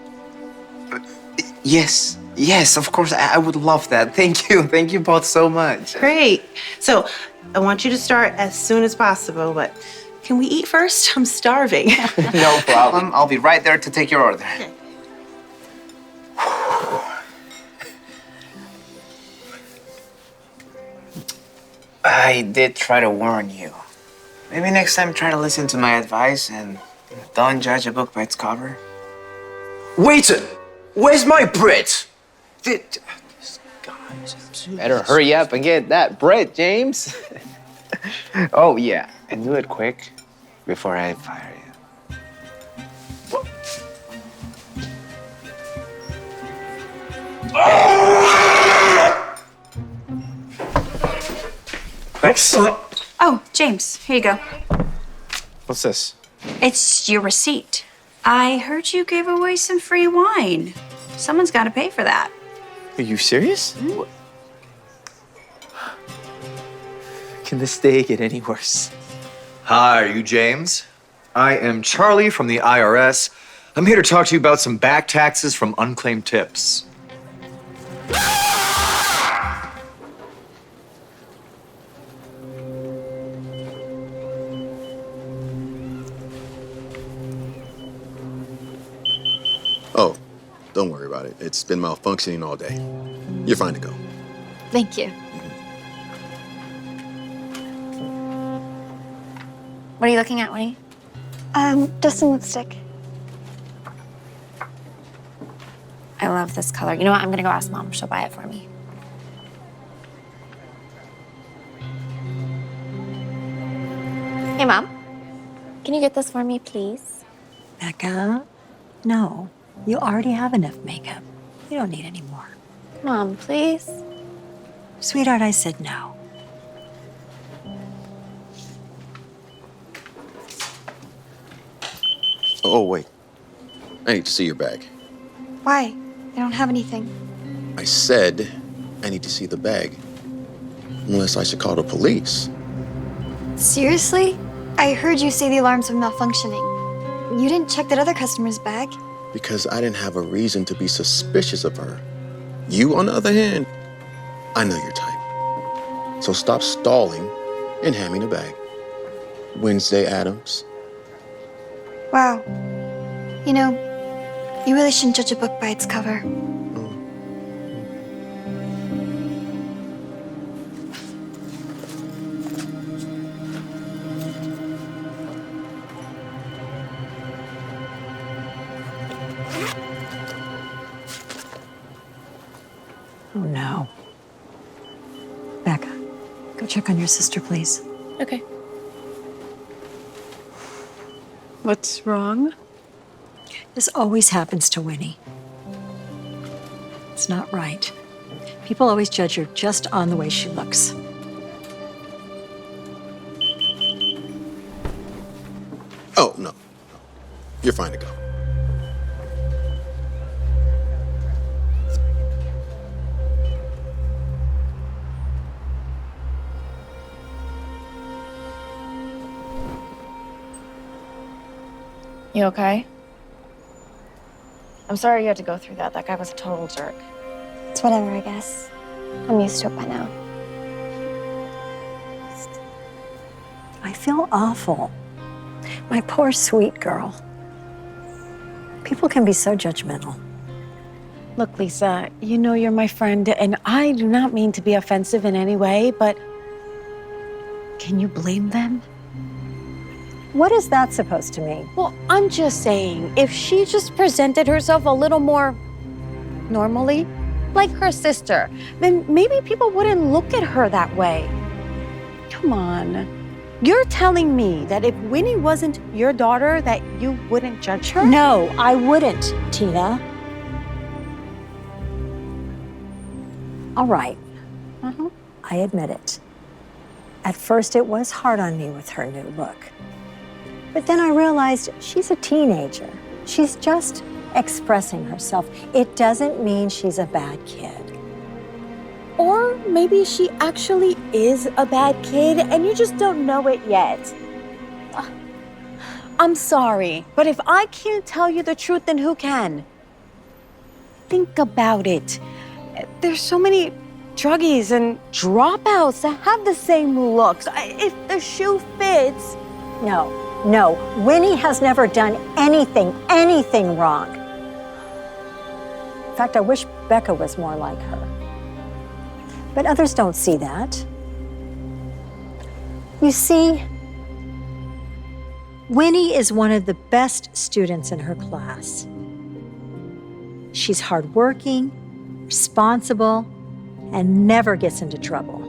yes, of course, I would love that. Thank you both so much. Great. So I want you to start as soon as possible, but can we eat first? I'm starving. No problem. I'll be right there to take your order. Okay. I did try to warn you. Maybe next time try to listen to my advice and don't judge a book by its cover. Waiter, where's my bread? Better hurry up and get that bread, James. Oh, yeah, and do it quick before I fire you. Thanks. Oh, James, here you go. What's this? It's your receipt. I heard you gave away some free wine. Someone's got to pay for that. Are you serious? Can this day get any worse? Hi, are you James? I am Charlie from the IRS. I'm here to talk to you about some back taxes from unclaimed tips. Oh, don't worry about it. It's been malfunctioning all day. You're fine to go. Thank you. What are you looking at, Winnie? Just some lipstick. I love this color. You know what? I'm gonna go ask Mom. She'll buy it for me. Hey, Mom. Can you get this for me, please? Becca, no. You already have enough makeup. You don't need any more. Mom, please? Sweetheart, I said no. Oh, wait. I need to see your bag. Why? I don't have anything. I said I need to see the bag. Unless I should call the police. Seriously? I heard you say the alarms were malfunctioning. You didn't check that other customer's bag? Because I didn't have a reason to be suspicious of her. You, on the other hand, I know your type. So stop stalling and hand me the bag. Wednesday Addams. Wow. You know, you really shouldn't judge a book by its cover. Oh, no. Becca, go check on your sister, please. Okay. What's wrong? This always happens to Winnie. It's not right. People always judge her just on the way she looks. no. You're fine to go. You okay? I'm sorry you had to go through that. That guy was a total jerk. It's whatever, I guess. I'm used to it by now. I feel awful. My poor sweet girl. People can be so judgmental. Look, Lisa, you know you're my friend, and I do not mean to be offensive in any way, but can you blame them? What is that supposed to mean? Well, I'm just saying, if she just presented herself a little more normally, like her sister, then maybe people wouldn't look at her that way. Come on. You're telling me that if Winnie wasn't your daughter, that you wouldn't judge her? No, I wouldn't, Tina. All right. I admit it. At first, it was hard on me with her new look. But then I realized she's a teenager. She's just expressing herself. It doesn't mean she's a bad kid. Or maybe she actually is a bad kid and you just don't know it yet. I'm sorry, but if I can't tell you the truth, then who can? Think about it. There's so many druggies and dropouts that have the same looks. If the shoe fits. No, Winnie has never done anything wrong. In fact, I wish Becca was more like her. But others don't see that. You see, Winnie is one of the best students in her class. She's hardworking, responsible, and never gets into trouble.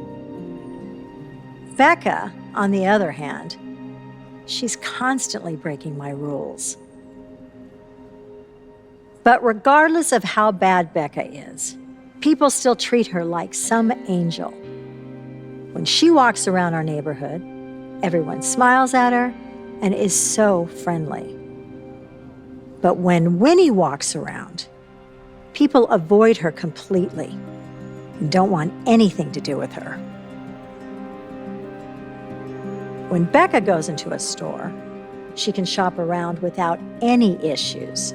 Becca, on the other hand, she's constantly breaking my rules. But regardless of how bad Becca is, people still treat her like some angel. When she walks around our neighborhood, everyone smiles at her and is so friendly. But when Winnie walks around, people avoid her completely and don't want anything to do with her. When Becca goes into a store, she can shop around without any issues.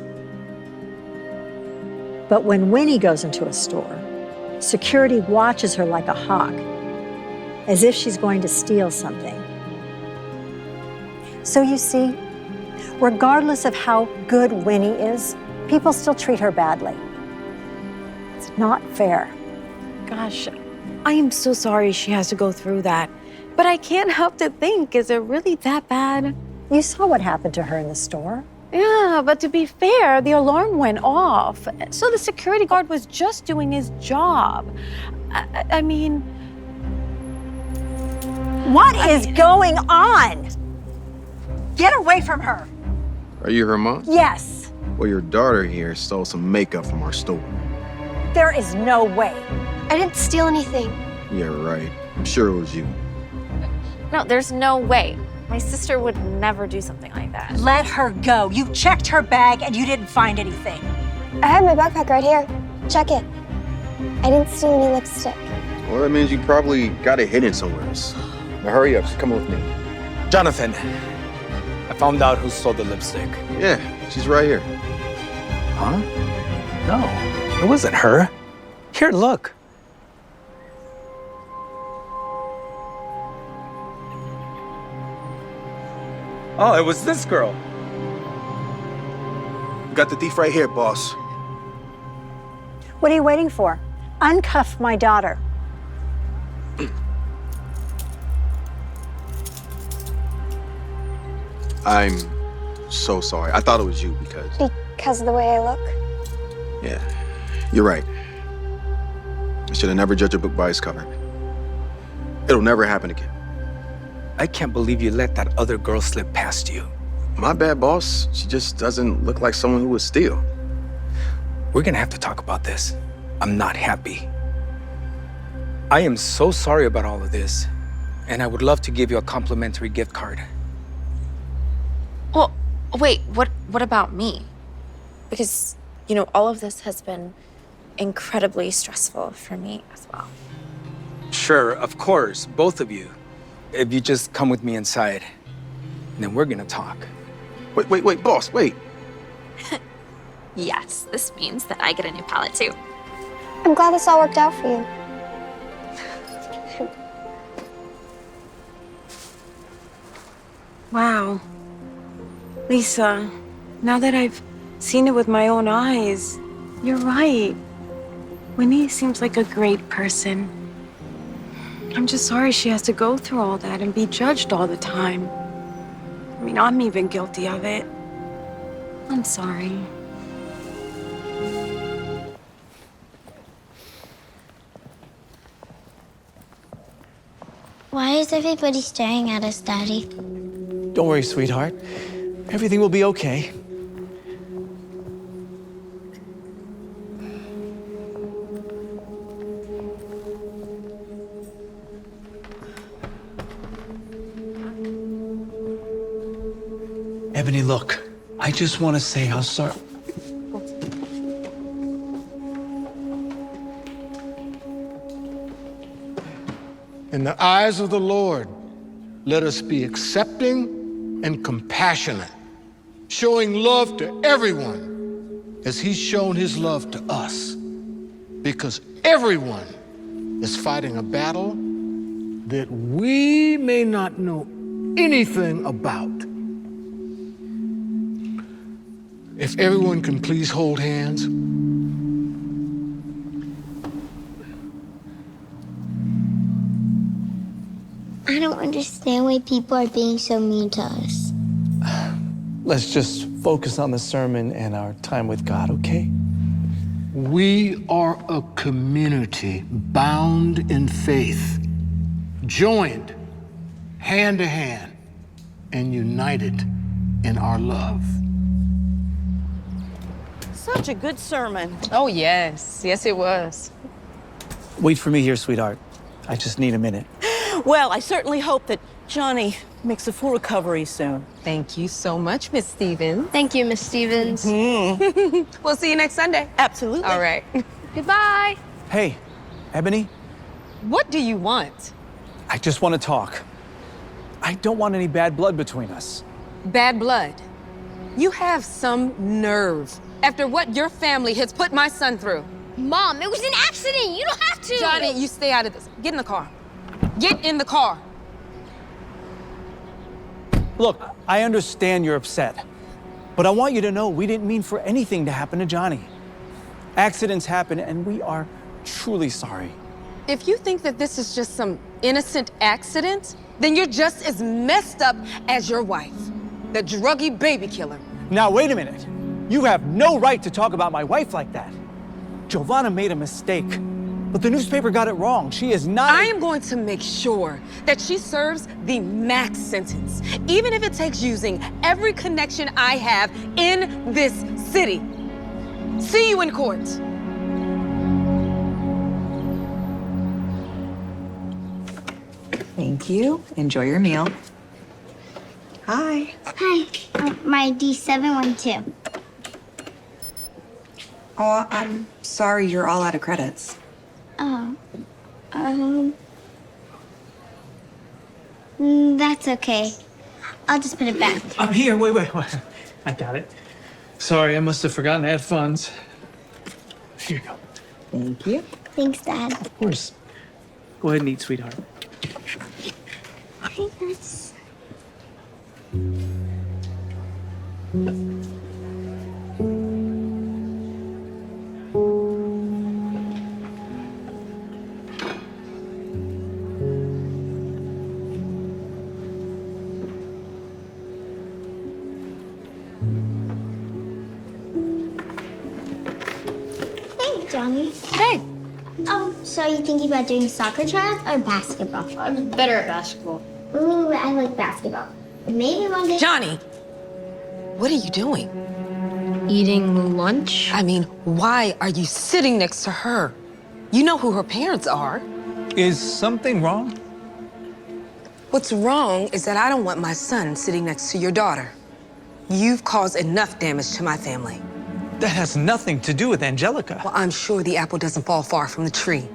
But when Winnie goes into a store, security watches her like a hawk, as if she's going to steal something. So you see, regardless of how good Winnie is, people still treat her badly. It's not fair. Gosh, I am so sorry she has to go through that. But I can't help to think, is it really that bad? You saw what happened to her in the store. Yeah, but to be fair, the alarm went off. So the security guard was just doing his job. I mean... What is going on? Get away from her. Are you her mom? Yes. Well, your daughter here stole some makeup from our store. There is no way. I didn't steal anything. Yeah, right. I'm sure it was you. No, there's no way. My sister would never do something like that. Let her go. You checked her bag and you didn't find anything. I have my backpack right here. Check it. I didn't steal any lipstick. Well, that means you probably got it hidden somewhere else. Now hurry up, just come with me. Jonathan, I found out who stole the lipstick. Yeah, she's right here. Huh? No, it wasn't her. Here, look. Oh, it was this girl. Got the thief right here, boss. What are you waiting for? Uncuff my daughter. I'm so sorry. I thought it was you because... Because of the way I look? Yeah, you're right. I should have never judged a book by its cover. It'll never happen again. I can't believe you let that other girl slip past you. My bad, boss. She just doesn't look like someone who would steal. We're gonna have to talk about this. I'm not happy. I am so sorry about all of this, and I would love to give you a complimentary gift card. Well, Wait, what about me? Because, all of this has been incredibly stressful for me as well. Sure, of course, both of you. If you just come with me inside, then we're gonna talk. Wait, boss, wait. Yes, this means that I get a new palette too. I'm glad this all worked out for you. Wow. Lisa, now that I've seen it with my own eyes, you're right. Winnie seems like a great person. I'm just sorry she has to go through all that and be judged all the time. I mean, I'm even guilty of it. I'm sorry. Why is everybody staring at us, Daddy? Don't worry, sweetheart. Everything will be okay. Ebony, look, I just want to say how sorry. In the eyes of the Lord, let us be accepting and compassionate, showing love to everyone as he's shown his love to us. Because everyone is fighting a battle that we may not know anything about. If everyone can please hold hands. I don't understand why people are being so mean to us. Let's just focus on the sermon and our time with God, okay? We are a community bound in faith, joined hand to hand, and united in our love. Such a good sermon. Oh, yes. Yes, it was. Wait for me here, sweetheart. I just need a minute. Well, I certainly hope that Johnny makes a full recovery soon. Thank you so much, Miss Stevens. Thank you, Miss Stevens. We'll see you next Sunday. Absolutely. All right. Goodbye. Hey, Ebony, What do you want? I just want to talk. I don't want any bad blood between us. Bad blood. You have some nerve after what your family has put my son through. Mom, it was an accident. You don't have to. Johnny, you stay out of this. Get in the car. Get in the car. Look, I understand you're upset, but I want you to know we didn't mean for anything to happen to Johnny. Accidents happen, and we are truly sorry. If you think that this is just some innocent accident, then you're just as messed up as your wife, the druggy baby killer. Now, wait a minute. You have no right to talk about my wife like that. Giovanna made a mistake, but the newspaper got it wrong. She is not. I am going to make sure that she serves the max sentence, even if it takes using every connection I have in this city. See you in court. Thank you. Enjoy your meal. Hi. Hi, my D712. Oh, I'm sorry you're all out of credits. Oh, that's okay. I'll just put it back. I'm here. Wait. I got it. Sorry, I must have forgotten to add funds. Here you go. Thank you. Thanks, Dad. Of course. Go ahead and eat, sweetheart. Thanks. Hey, Johnny. Hey. So are you thinking about doing soccer tryouts or basketball? I'm better at basketball. Ooh, I like basketball. Maybe one day. Johnny, what are you doing? Eating lunch? I mean, why are you sitting next to her? You know who her parents are. Is something wrong? What's wrong is that I don't want my son sitting next to your daughter. You've caused enough damage to my family. That has nothing to do with Angelica. Well, I'm sure the apple doesn't fall far from the tree.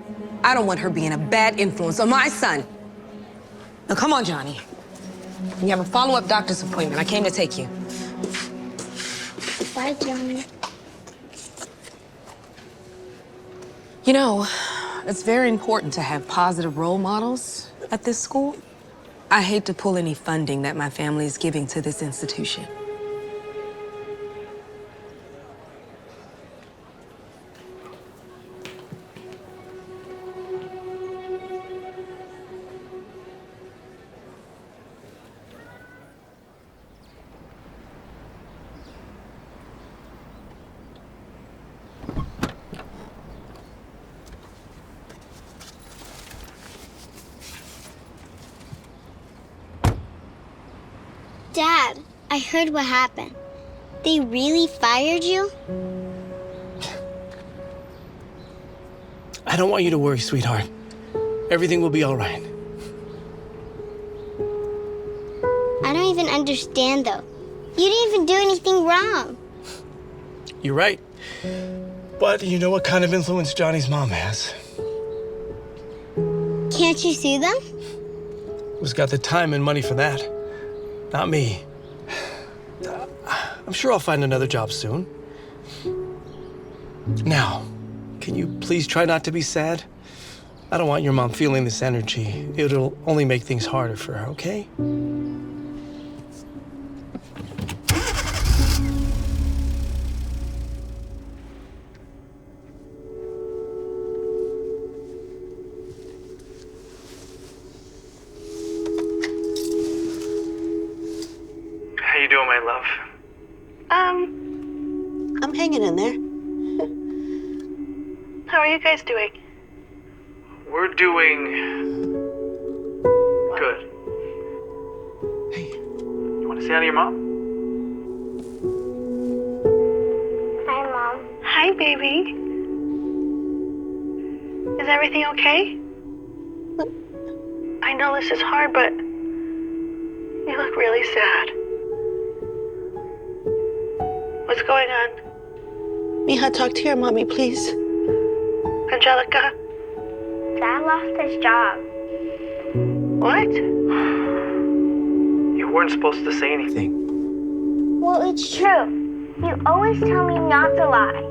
I don't want her being a bad influence on my son. Now, come on, Johnny. You have a follow-up doctor's appointment. I came to take you. Bye, Johnny. You know, it's very important to have positive role models at this school. I hate to pull any funding that my family is giving to this institution. Dad, I heard what happened. They really fired you? I don't want you to worry, sweetheart. Everything will be all right. I don't even understand, though. You didn't even do anything wrong. You're right. But you know what kind of influence Johnny's mom has. Can't you sue them? Who's got the time and money for that? Not me. I'm sure I'll find another job soon. Now, can you please try not to be sad? I don't want your mom feeling this energy. It'll only make things harder for her, okay? How you doing, my love? I'm hanging in there. How are you guys doing? We're doing good. Hey, you want to say hi to your mom? Hi, Mom. Hi, baby. Is everything okay? I know this is hard, but you look really sad. What's going on? Mija, talk to your mommy, please. Angelica? Dad lost his job. What? You weren't supposed to say anything. Well, it's true. You always tell me not to lie.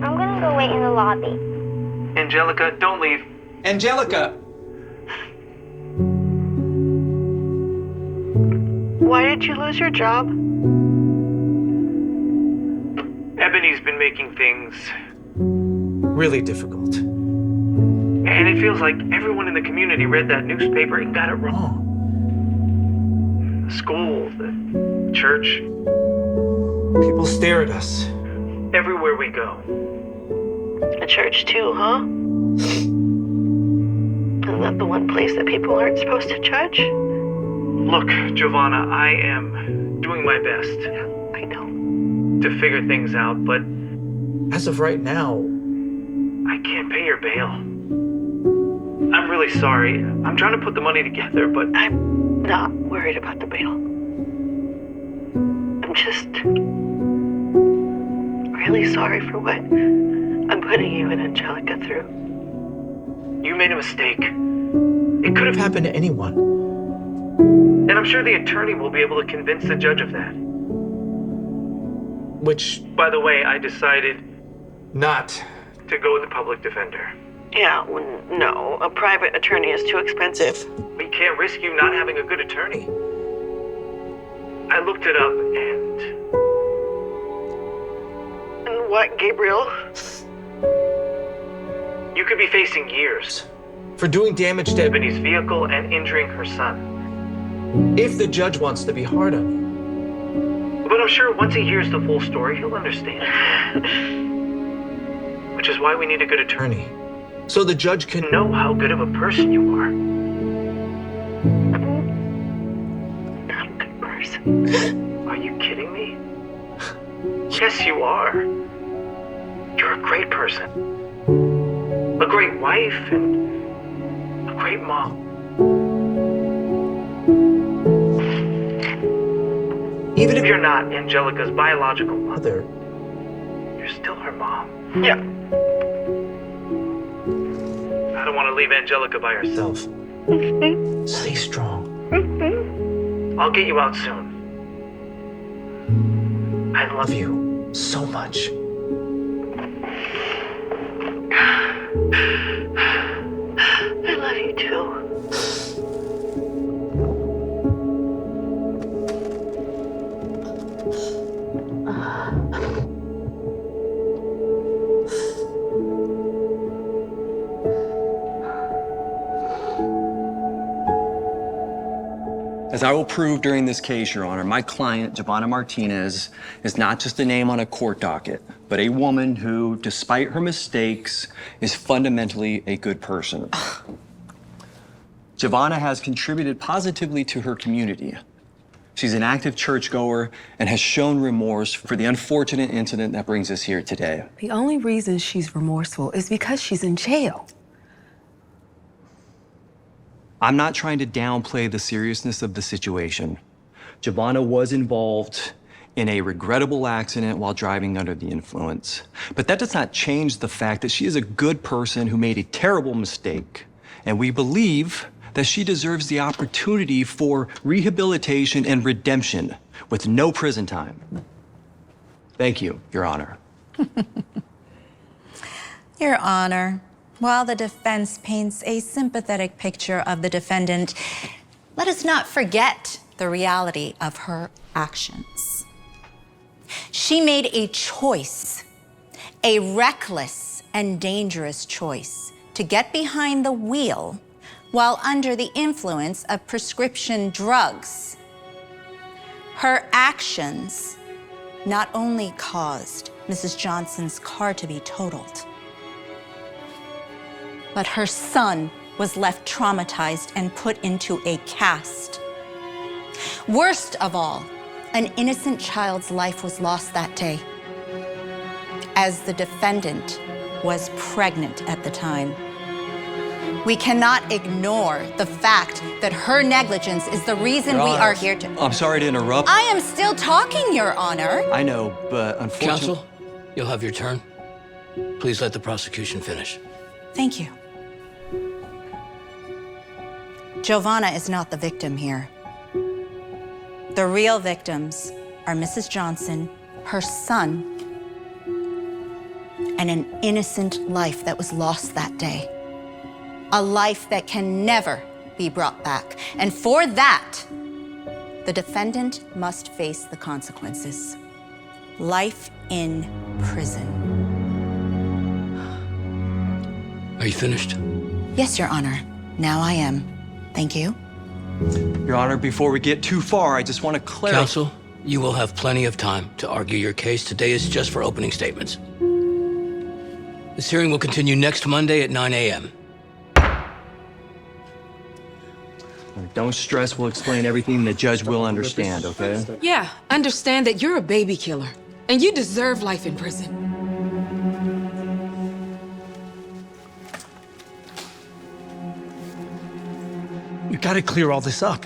I'm gonna go wait in the lobby. Angelica, don't leave. Angelica! Why did you lose your job? Ebony's been making things Really difficult. and it feels like everyone in the community read that newspaper and got it wrong. The school, the church, People stare at us. everywhere we go. A church too, huh? Isn't that the one place that people aren't supposed to judge? Look, Giovanna, I am doing my best. I know. To figure things out, but As of right now, I can't pay your bail. I'm really sorry. I'm trying to put the money together, but I'm not worried about the bail. I'm just really sorry for what I'm putting you and Angelica through. you made a mistake. It could have happened to anyone. And I'm sure the attorney will be able to convince the judge of that. which By the way, I decided not. to go with the public defender. Yeah, well, no, a private attorney is too expensive. We can't risk you not having a good attorney. I looked it up And what, Gabriel? you could be facing years. For doing damage to Ebony's vehicle and injuring her son. If the judge wants to be hard on you. But I'm sure once he hears the full story, he'll understand. Which is why we need a good attorney. So the judge can Know how good of a person you are. Not a good person. Are you kidding me? Yes, you are. You're a great person. A great wife and a great mom. Even if you're not Angelica's biological mother, you're still her mom. Yeah. I don't want to leave Angelica by herself. Stay strong. I'll get you out soon. I love you so much. I love you too. As I will prove during this case, Your Honor, my client, Giovanna Martinez, is not just a name on a court docket, but a woman who, despite her mistakes, is fundamentally a good person. Giovanna has contributed positively to her community. She's an active churchgoer and has shown remorse for the unfortunate incident that brings us here today. The only reason she's remorseful is because she's in jail. I'm not trying to downplay the seriousness of the situation. Giovanna was involved in a regrettable accident while driving under the influence. But that does not change the fact that she is a good person who made a terrible mistake. And we believe that she deserves the opportunity for rehabilitation and redemption with no prison time. Thank you, Your Honor. Your Honor, while the defense paints a sympathetic picture of the defendant, let us not forget the reality of her actions. She made a choice, a reckless and dangerous choice, to get behind the wheel while under the influence of prescription drugs. Her actions not only caused Mrs. Johnson's car to be totaled, but her son was left traumatized and put into a cast. Worst of all, an innocent child's life was lost that day, as the defendant was pregnant at the time. We cannot ignore the fact that her negligence is the reason we are here to— I'm sorry to interrupt. I am still talking, Your Honor. I know, but unfortunately— Counsel, you'll have your turn. Please let the prosecution finish. Thank you. Giovanna is not the victim here. The real victims are Mrs. Johnson, her son, and an innocent life that was lost that day. A life that can never be brought back. And for that, the defendant must face the consequences. Life in prison. Are you finished? Yes, Your Honor. Now I am. Thank you. Your Honor, before we get too far, I just want to clarify— Counsel, you will have plenty of time to argue your case. Today is just for opening statements. This hearing will continue next Monday at 9 a.m. Don't stress, we'll explain everything the judge will understand, okay? Yeah, understand that you're a baby killer, and you deserve life in prison. You gotta clear all this up.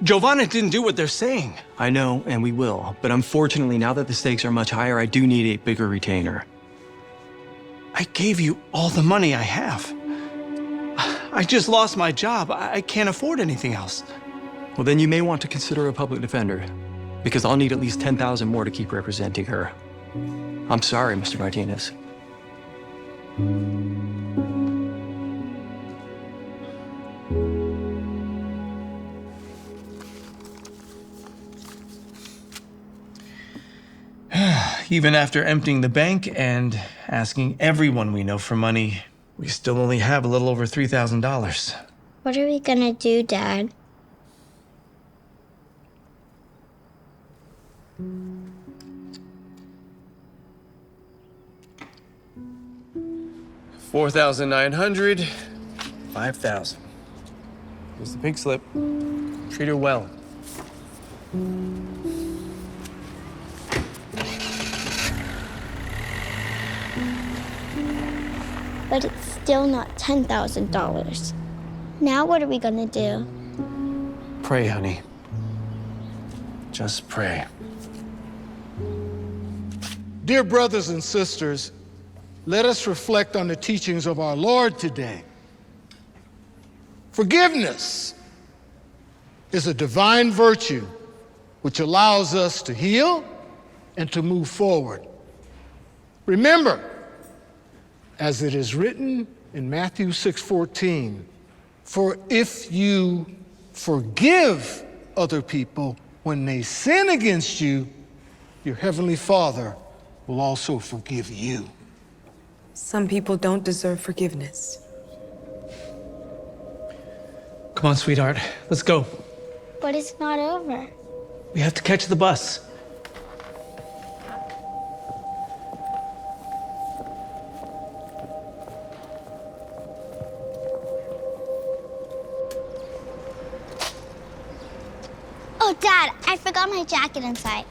Giovanna didn't do what they're saying. I know, and we will. But unfortunately, now that the stakes are much higher, I do need a bigger retainer. I gave you all the money I have. I just lost my job. I can't afford anything else. Well, then you may want to consider a public defender, because I'll need at least 10,000 more to keep representing her. I'm sorry, Mr. Martinez. Even after emptying the bank and asking everyone we know for money, we still only have a little over $3,000. What are we gonna do, Dad? $4,900, $5,000. Here's the pink slip. Treat her well. But it's still not $10,000. Now what are we gonna do? Pray, honey. Just pray. Dear brothers and sisters, let us reflect on the teachings of our Lord today. Forgiveness is a divine virtue which allows us to heal and to move forward. Remember, as it is written in Matthew 6:14, for if you forgive other people when they sin against you, your heavenly Father will also forgive you. Some people don't deserve forgiveness. Come on, sweetheart. Let's go. But it's not over. We have to catch the bus. Oh, Dad, I forgot my jacket inside.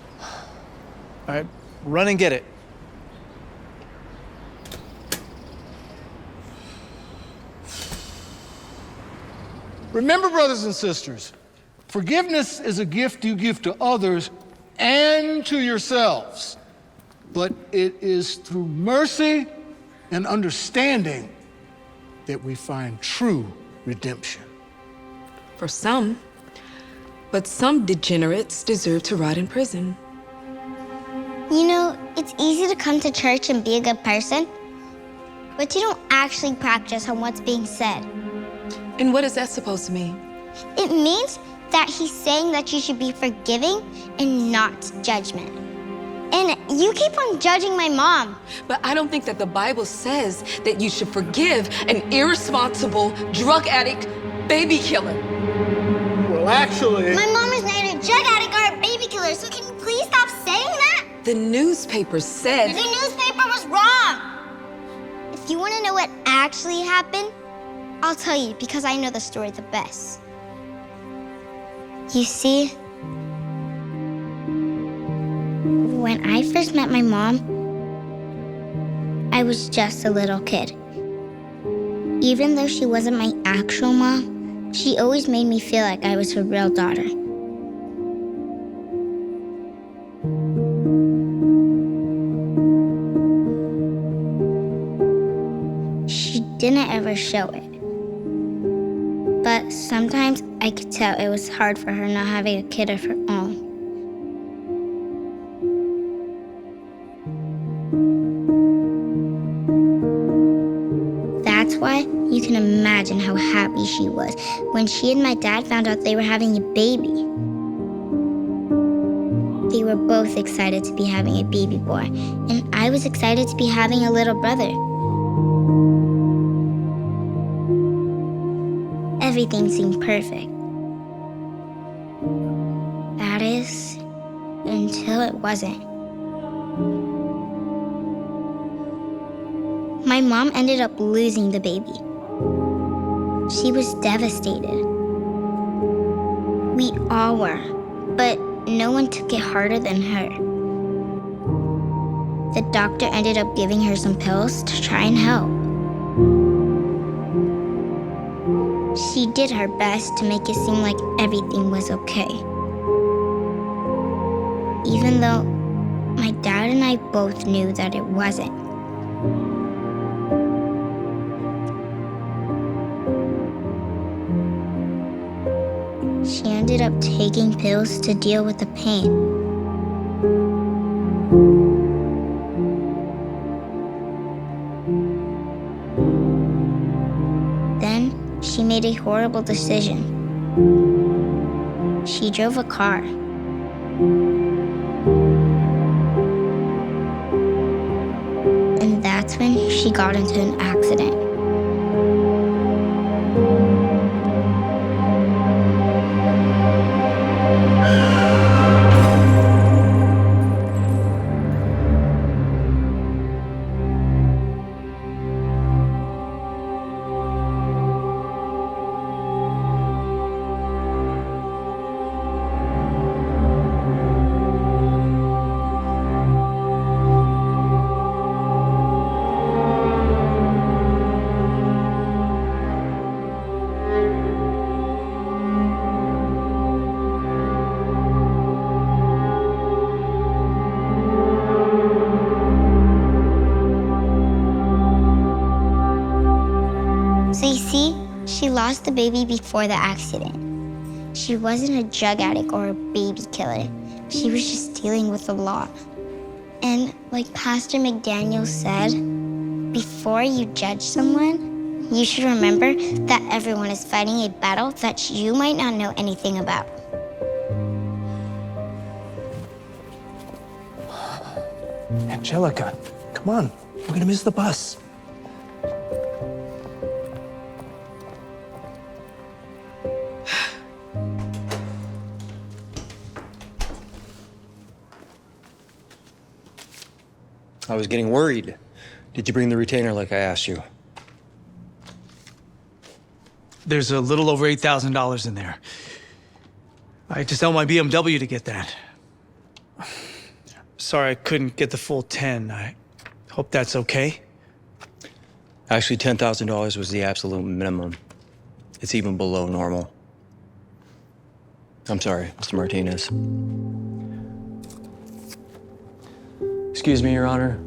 All right, run and get it. Remember, brothers and sisters, forgiveness is a gift you give to others and to yourselves. But it is through mercy and understanding that we find true redemption. For some. But some degenerates deserve to rot in prison. You know, it's easy to come to church and be a good person, but you don't actually practice on what's being said. And what is that supposed to mean? It means that he's saying that you should be forgiving and not judgment. And you keep on judging my mom. But I don't think that the Bible says that you should forgive an irresponsible, drug addict, baby killer. Well, actually... My mom is neither a drug addict or a baby killer, so can you please stop saying that? The newspaper said... The newspaper was wrong! If you want to know what actually happened, I'll tell you because I know the story the best. You see, when I first met my mom, I was just a little kid. Even though she wasn't my actual mom, she always made me feel like I was her real daughter. She didn't ever show it. But sometimes I could tell it was hard for her not having a kid of her own. That's why you can imagine how happy she was when she and my dad found out they were having a baby. They were both excited to be having a baby boy, and I was excited to be having a little brother. Everything seemed perfect. That is, until it wasn't. My mom ended up losing the baby. She was devastated. We all were, but no one took it harder than her. The doctor ended up giving her some pills to try and help. She did her best to make it seem like everything was okay. Even though my dad and I both knew that it wasn't. She ended up taking pills to deal with the pain. Then she made a horrible decision. She drove a car. And that's when she got into an accident. She lost the baby before the accident. She wasn't a drug addict or a baby killer. She was just dealing with the law. And like Pastor McDaniel said, before you judge someone, you should remember that everyone is fighting a battle that you might not know anything about. Angelica, come on. We're gonna miss the bus. I was getting worried. Did you bring the retainer like I asked you? There's a little over $8,000 in there. I had to sell my BMW to get that. Sorry I couldn't get the full 10. I hope that's okay. Actually, $10,000 was the absolute minimum. It's even below normal. I'm sorry, Mr. Martinez. Excuse me, Your Honor.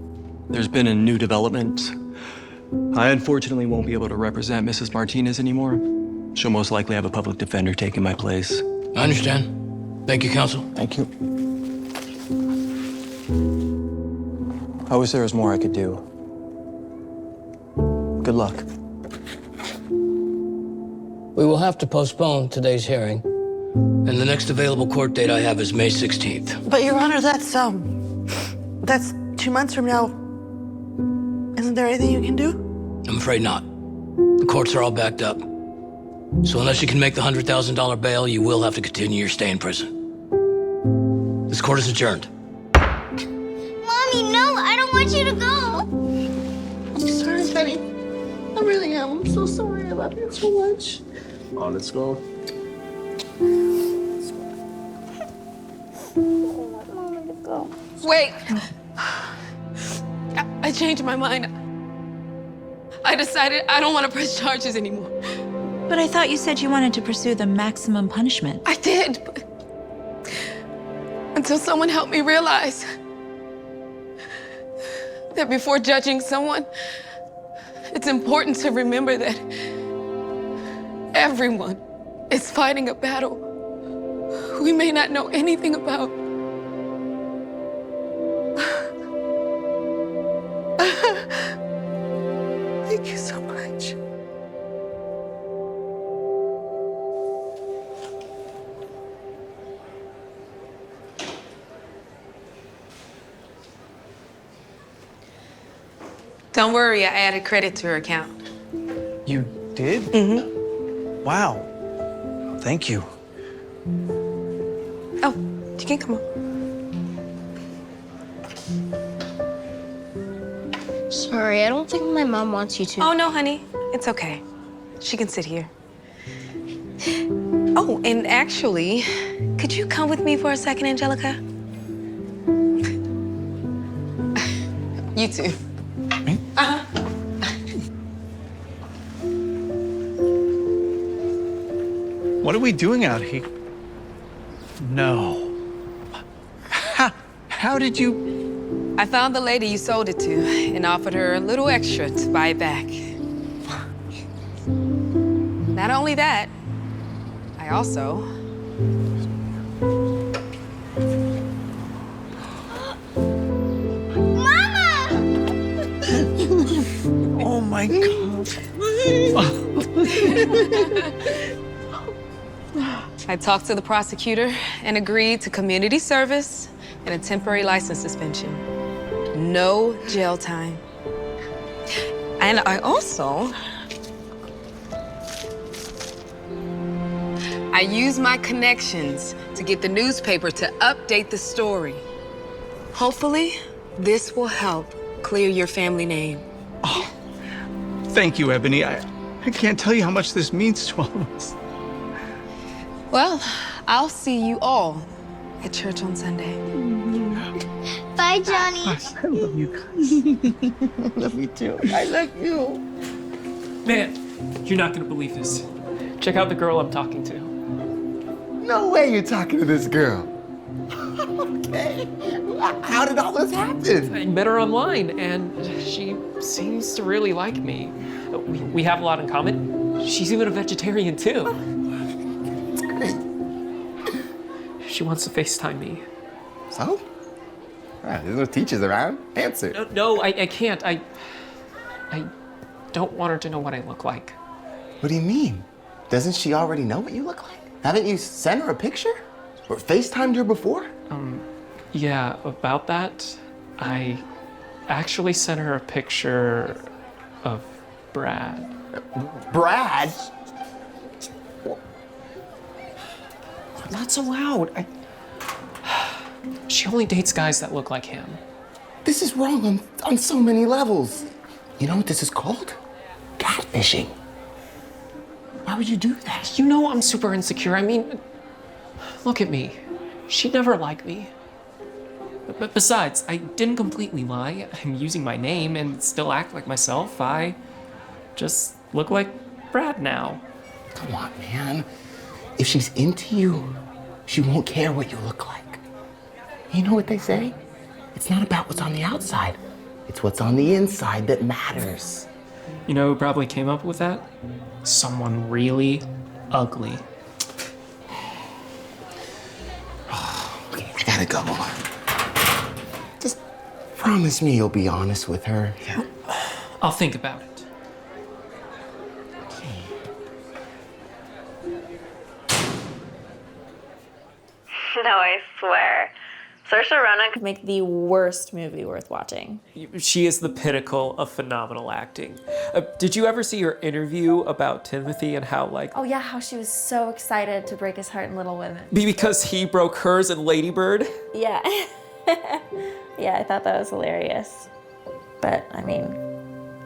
There's been a new development. I unfortunately won't be able to represent Mrs. Martinez anymore. She'll most likely have a public defender taking my place. I understand. Thank you, counsel. Thank you. I wish there was more I could do. Good luck. We will have to postpone today's hearing, and the next available court date I have is May 16th. But Your Honor, that's 2 months from now. Isn't there anything you can do? I'm afraid not. The courts are all backed up. So unless you can make the $100,000 bail, you will have to continue your stay in prison. This court is adjourned. Mommy, no, I don't want you to go. I'm sorry, Penny. I really am. I'm so sorry. I love you so much. Oh, let's go. Wait. I changed my mind. I decided I don't want to press charges anymore. But I thought you said you wanted to pursue the maximum punishment. I did, but until someone helped me realize that before judging someone, it's important to remember that everyone is fighting a battle we may not know anything about. Thank you so much. Don't worry, I added credit to her account. You did? Mm-hmm. Wow. Thank you. Oh, you can come on. Sorry, I don't think my mom wants you to. Oh, no, honey. It's okay. She can sit here. Oh, and actually, could you come with me for a second, Angelica? You too. Me? Uh-huh. What are we doing out here? No. How did you... I found the lady you sold it to and offered her a little extra to buy it back. Not only that, I also... Oh my God. I talked to the prosecutor and agreed to community service and a temporary license suspension. No jail time. And I also... I used my connections to get the newspaper to update the story. Hopefully, this will help clear your family name. Oh, thank you, Ebony. I can't tell you how much this means to all of us. Well, I'll see you all at church on Sunday. Bye, Johnny. I love you guys. I love you too. I love you. Man, you're not gonna believe this. Check out the girl I'm talking to. No way you're talking to this girl. Okay. How did all this happen? I met her online, and she seems to really like me. We have a lot in common. She's even a vegetarian too. That's great. She wants to FaceTime me. So? There's no teachers around. Answer. No, I can't. I don't want her to know what I look like. What do you mean? Doesn't she already know what you look like? Haven't you sent her a picture? Or FaceTimed her before? Yeah, about that, I actually sent her a picture of Brad. Brad? Not so loud. She only dates guys that look like him. This is wrong on so many levels. You know what this is called? Catfishing. Why would you do that? You know I'm super insecure. I mean, look at me. She'd never like me. But besides, I didn't completely lie. I'm using my name and still act like myself. I just look like Brad now. Come on, man. If she's into you, she won't care what you look like. You know what they say? It's not about what's on the outside. It's what's on the inside that matters. You know who probably came up with that? Someone really ugly. Okay, I gotta go. Just promise me you'll be honest with her. Yeah. I'll think about it. No, I swear. Saoirse Ronan could make the worst movie worth watching. She is the pinnacle of phenomenal acting. Did you ever see her interview about Timothy and how, like... Oh yeah, how she was so excited to break his heart in Little Women. Because he broke hers in Lady Bird? Yeah. Yeah, I thought that was hilarious. But, I mean,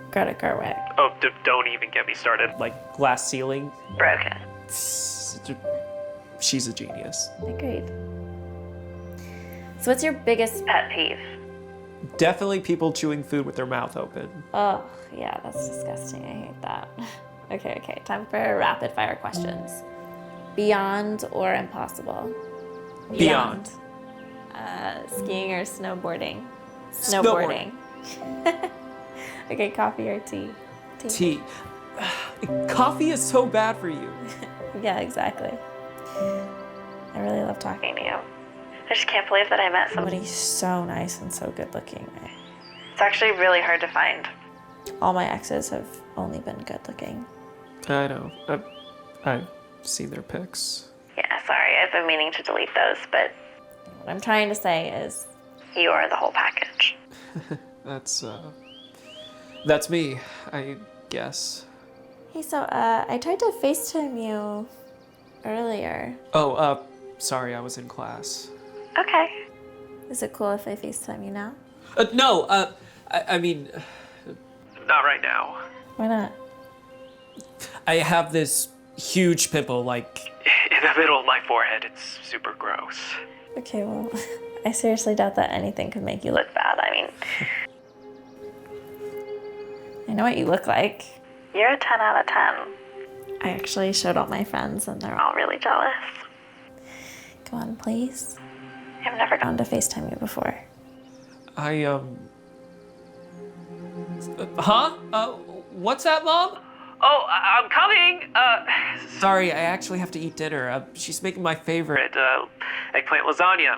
Greta Gerwig. Oh, don't even get me started. Like, Glass Ceiling? Broken. She's a genius. Agreed. So what's your biggest pet peeve? Definitely people chewing food with their mouth open. Oh, yeah, that's disgusting. I hate that. Okay, time for rapid fire questions. Beyond or impossible? Beyond. Skiing or snowboarding? Snowboarding. Okay, coffee or tea? Tea. Coffee is so bad for you. Yeah, exactly. I really love talking to you. I just can't believe that I met somebody so nice and so good looking. It's actually really hard to find. All my exes have only been good looking. I know. I've seen their pics. Yeah, sorry, I've been meaning to delete those, but what I'm trying to say is you are the whole package. That's me, I guess. Hey, so, I tried to FaceTime you earlier. Oh, sorry, I was in class. Okay. Is it cool if I FaceTime you now? No, I mean, not right now. Why not? I have this huge pimple, like, in the middle of my forehead. It's super gross. Okay, well, I seriously doubt that anything could make you look bad. I mean, I know what you look like. You're a 10 out of 10. I actually showed all my friends and they're all really jealous. Come on, please. I've never gone to FaceTime you before. What's that, Mom? Oh, I'm coming! Sorry, I actually have to eat dinner. She's making my favorite, eggplant lasagna.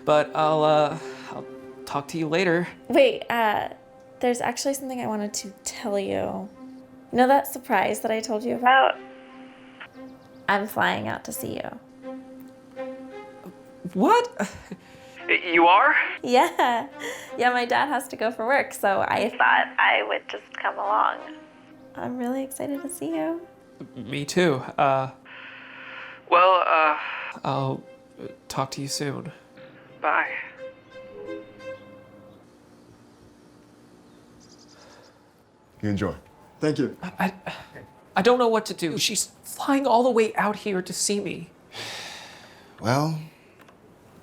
But I'll talk to you later. Wait, there's actually something I wanted to tell you. You know that surprise that I told you about? I'm flying out to see you. What? You are? Yeah. Yeah, my dad has to go for work, so I thought I would just come along. I'm really excited to see you. Me too. I'll talk to you soon. Bye. You enjoy. Thank you. I don't know what to do. She's flying all the way out here to see me. Well,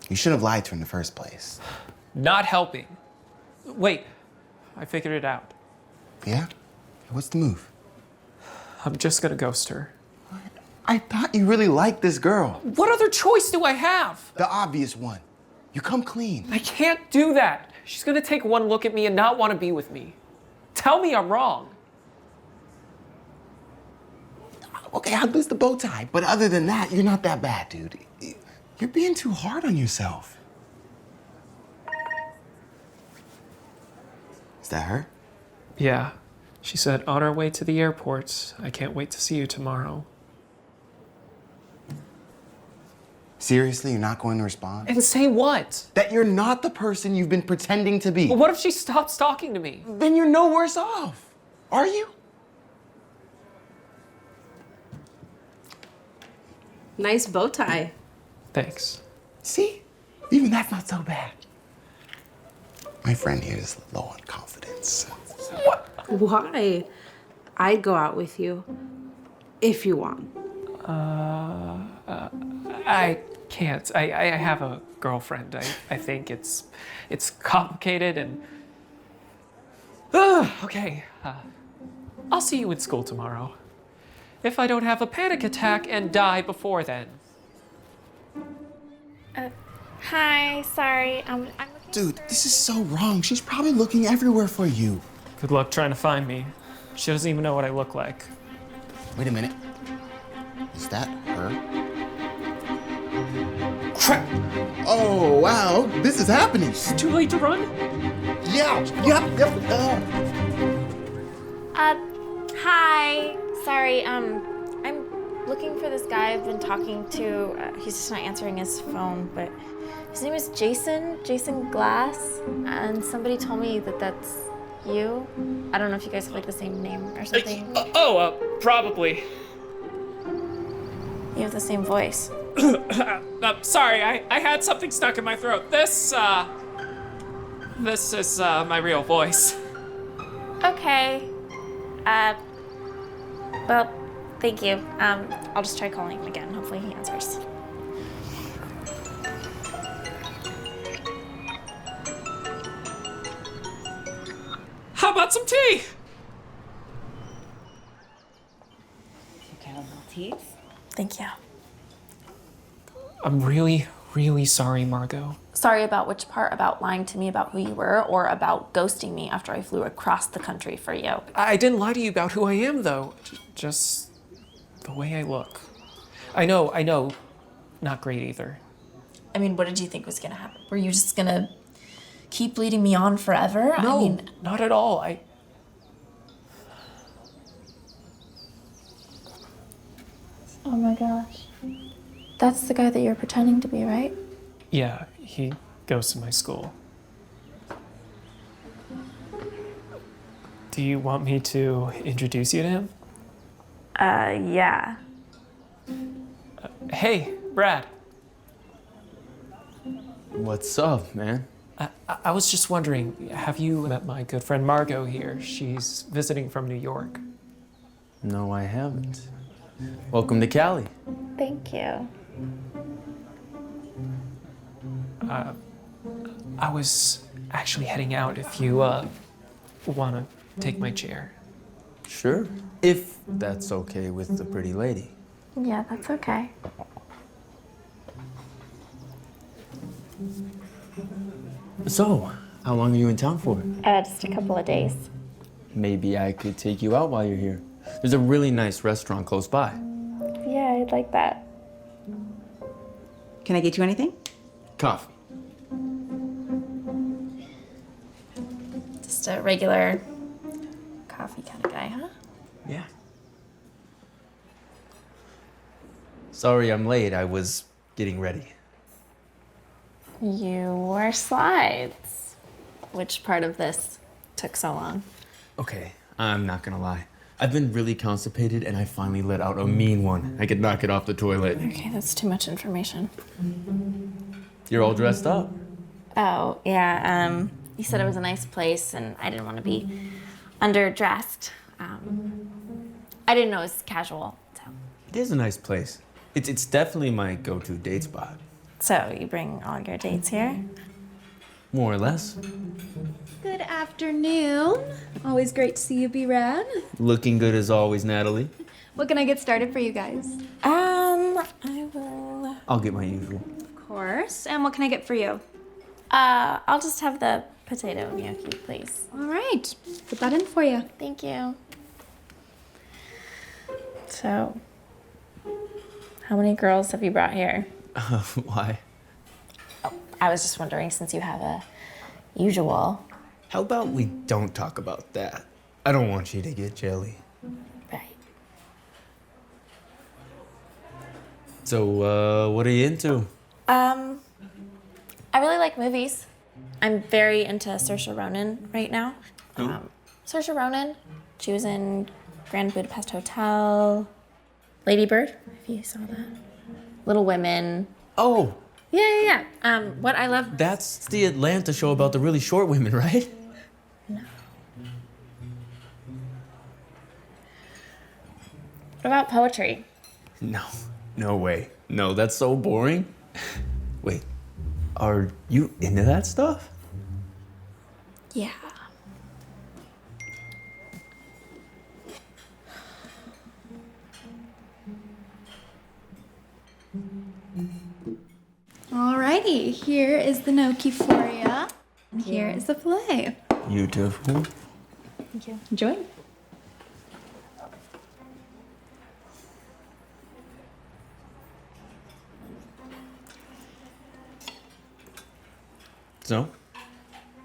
you should have lied to her in the first place. Not helping. Wait, I figured it out. Yeah? What's the move? I'm just gonna ghost her. What? I thought you really liked this girl. What other choice do I have? The obvious one. You come clean. I can't do that. She's gonna take one look at me and not want to be with me. Tell me I'm wrong. Okay, I'll lose the bow tie. But other than that, you're not that bad, dude. You're being too hard on yourself. Is that her? Yeah. She said, on our way to the airport. I can't wait to see you tomorrow. Seriously, you're not going to respond? And say what? That you're not the person you've been pretending to be. Well, what if she stops talking to me? Then you're no worse off. Are you? Nice bow tie. Thanks. See? Even that's not so bad. My friend here is low on confidence. What? Why? I'd go out with you if you want. I can't. I have a girlfriend. I think it's complicated and... okay. I'll see you in school tomorrow. If I don't have a panic attack and die before then. Hi, sorry. I'm Dude, this is so wrong. She's probably looking everywhere for you. Good luck trying to find me. She doesn't even know what I look like. Wait a minute. Is that her? Crap! Oh, wow. This is happening. It's too late to run? Yeah. Yep. Hi. Sorry, I'm looking for this guy I've been talking to. He's just not answering his phone, but his name is Jason Glass, and somebody told me that that's you. I don't know if you guys have like the same name or something. Probably. You have the same voice. Sorry, I had something stuck in my throat. This is my real voice. Okay. Well, thank you. I'll just try calling him again. Hopefully he answers. How about some tea? Caramel teas? Thank you. I'm really, really sorry, Margot. Sorry about which part? About lying to me about who you were, or about ghosting me after I flew across the country for you? I didn't lie to you about who I am, though. Just the way I look. I know. Not great either. I mean, what did you think was gonna happen? Were you just gonna keep leading me on forever? No, I mean, not at all. oh my gosh. That's the guy that you're pretending to be, right? Yeah, he goes to my school. Do you want me to introduce you to him? Yeah. Hey, Brad. What's up, man? I was just wondering, have you met my good friend Margot here? She's visiting from New York. No, I haven't. Welcome to Cali. Thank you. I was actually heading out if you want to take my chair. Sure. If that's okay with the pretty lady. Yeah, that's okay. So, how long are you in town for? Just a couple of days. Maybe I could take you out while you're here. There's a really nice restaurant close by. Yeah, I'd like that. Can I get you anything? Coffee. Just a regular coffee kind of guy, huh? Yeah. Sorry I'm late. I was getting ready. You wore slides. Which part of this took so long? Okay, I'm not gonna lie. I've been really constipated and I finally let out a mean one. I could knock it off the toilet. Okay, that's too much information. You're all dressed up. Oh, yeah, you said it was a nice place and I didn't want to be underdressed. I didn't know it was casual, so. It is a nice place. It's definitely my go-to date spot. So you bring all your dates here? More or less. Good afternoon. Always great to see you, B-Rad. Looking good as always, Natalie. What can I get started for you guys? I will. I'll get my usual. Of course. And what can I get for you? I'll just have the potato gnocchi, please. All right. Put that in for you. Thank you. So, How many girls have you brought here? Why? I was just wondering, since you have a usual. How about we don't talk about that? I don't want you to get jelly. Right. So, what are you into? I really like movies. I'm very into Saoirse Ronan right now. Who? Saoirse Ronan. She was in Grand Budapest Hotel, Lady Bird, if you saw that. Little Women. Oh, Yeah. What I love. that's the Atlanta show about the really short women, right? What about poetry? No way. No, that's so boring. Wait, are you into that stuff? Yeah. Alrighty, here is the gnocchi for ya. And here is the filet. Beautiful. Thank you. Enjoy. So,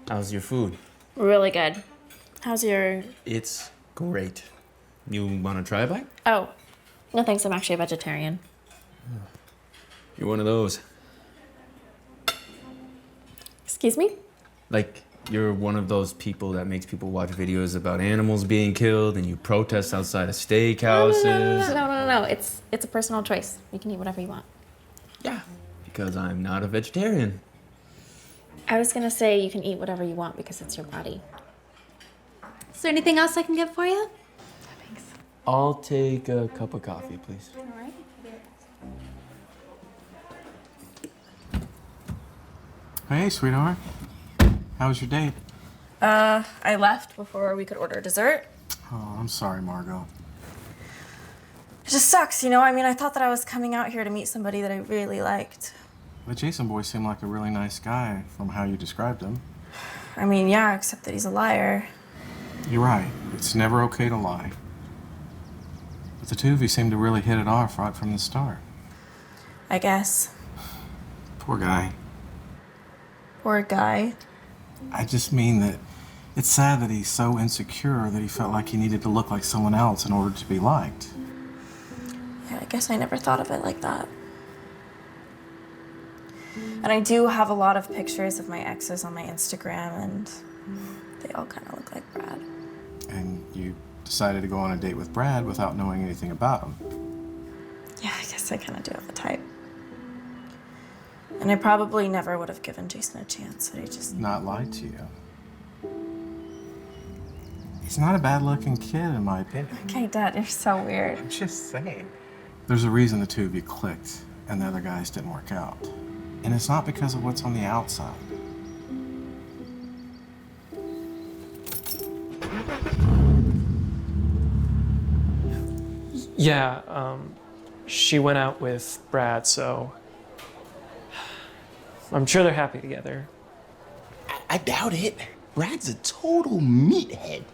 how's your food? Really good. How's your... It's great. You want to try a bite? Oh, no thanks, I'm actually a vegetarian. You're one of those. Excuse me? Like, you're one of those people that makes people watch videos about animals being killed and you protest outside of steakhouses. No. It's a personal choice. You can eat whatever you want. Because I'm not a vegetarian. I was gonna say you can eat whatever you want because it's your body. Is there anything else I can get for you? I'll take a cup of coffee, please. Alright. Hey, sweetheart. How was your date? I left before we could order dessert. Oh, I'm sorry, Margot. It just sucks, you know? I mean, I thought that I was coming out here to meet somebody that I really liked. The Jason boy seemed like a really nice guy from how you described him. I mean, yeah, except that he's a liar. You're right. It's never okay to lie. But the two of you seem to really hit it off right from the start. I guess. Poor guy. Poor guy. I just mean that it's sad that he's so insecure that he felt like he needed to look like someone else in order to be liked. Yeah, I guess I never thought of it like that. And I do have a lot of pictures of my exes on my Instagram, and they all kind of look like Brad. And you decided to go on a date with Brad without knowing anything about him. Yeah, I guess I kind of do have a type. And I probably never would have given Jason a chance, but I just... Not lied to you. He's not a bad-looking kid, in my opinion. Okay, Dad, you're so weird. I'm just saying. There's a reason the two of you clicked and the other guys didn't work out. And it's not because of what's on the outside. Yeah, she went out with Brad, so I'm sure they're happy together. I doubt it. Brad's a total meathead.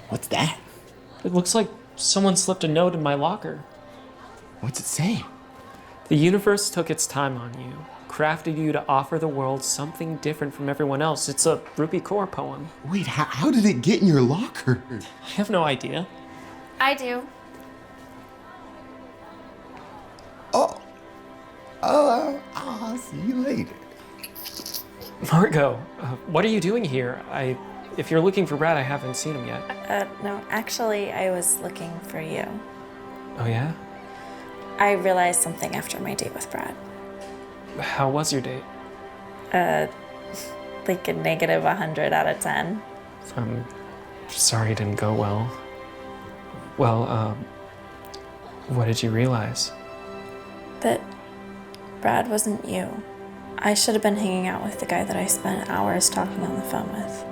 What's that? It looks like someone slipped a note in my locker. What's it say? The universe took its time on you, crafted you to offer the world something different from everyone else. It's a Rupi Kaur poem. Wait, how did it get in your locker? I have no idea. I do. I'll see you later. Margot, what are you doing here? If you're looking for Brad, I haven't seen him yet. No, actually, I was looking for you. Oh, yeah? I realized something after my date with Brad. How was your date? Like a negative 100 out of 10. I'm sorry it didn't go well. Well, what did you realize? That Brad wasn't you. I should have been hanging out with the guy that I spent hours talking on the phone with.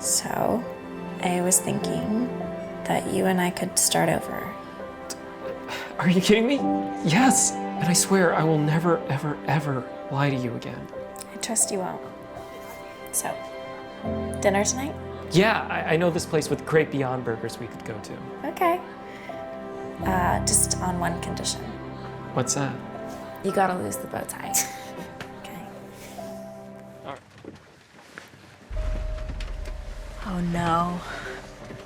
So, I was thinking that you and I could start over. Are you kidding me? Yes! And I swear I will never, ever, ever lie to you again. I trust you won't. So, dinner tonight? Yeah, I know this place with great Beyond Burgers we could go to. Okay. Just on one condition. What's that? You gotta lose the bow tie. Okay. Oh no.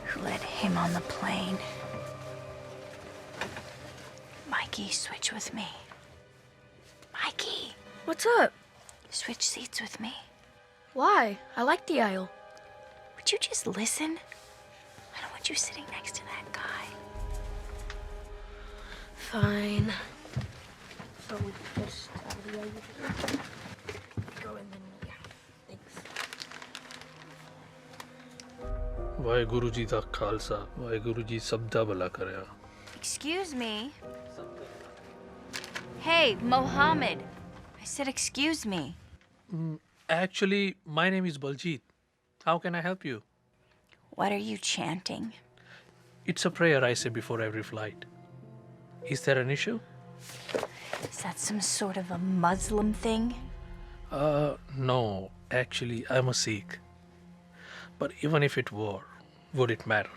Who let him on the plane? Mikey, switch with me. Mikey. What's up? Switch seats with me. Why? I like the aisle. Would you just listen? I don't want you sitting next to that guy. Fine. So we just go and then thanks. Waheguru ji ਦਾ ਖਾਲਸਾ ਵਾਹਿਗੁਰੂ ਜੀ ਸਭ ਦਾ ਭਲਾ ਕਰਿਆ Excuse me. Hey, Mohammed. I said excuse me. Actually, my name is Baljeet. How can I help you? What are you chanting? It's a prayer I say before every flight. Is there an issue? Is that some sort of a Muslim thing? No. Actually, I'm a Sikh. But even if it were, would it matter?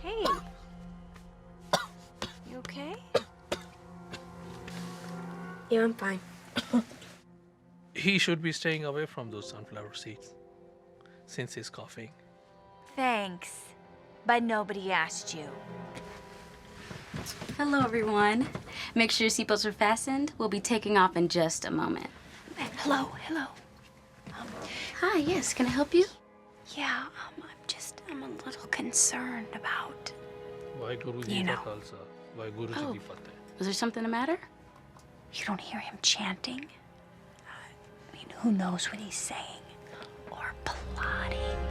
Hey. You okay? Yeah, I'm fine. He should be staying away from those sunflower seeds since he's coughing. Thanks. But nobody asked you. Hello, everyone. Make sure your seatbelts are fastened. We'll be taking off in just a moment. Hello, hello. Hi, yes, can I help you? Yeah, I'm a little concerned about, Waheguru ji the Khalsa Waheguru ji the Fateh. Was there something the matter? You don't hear him chanting? I mean, who knows what he's saying? Or plotting?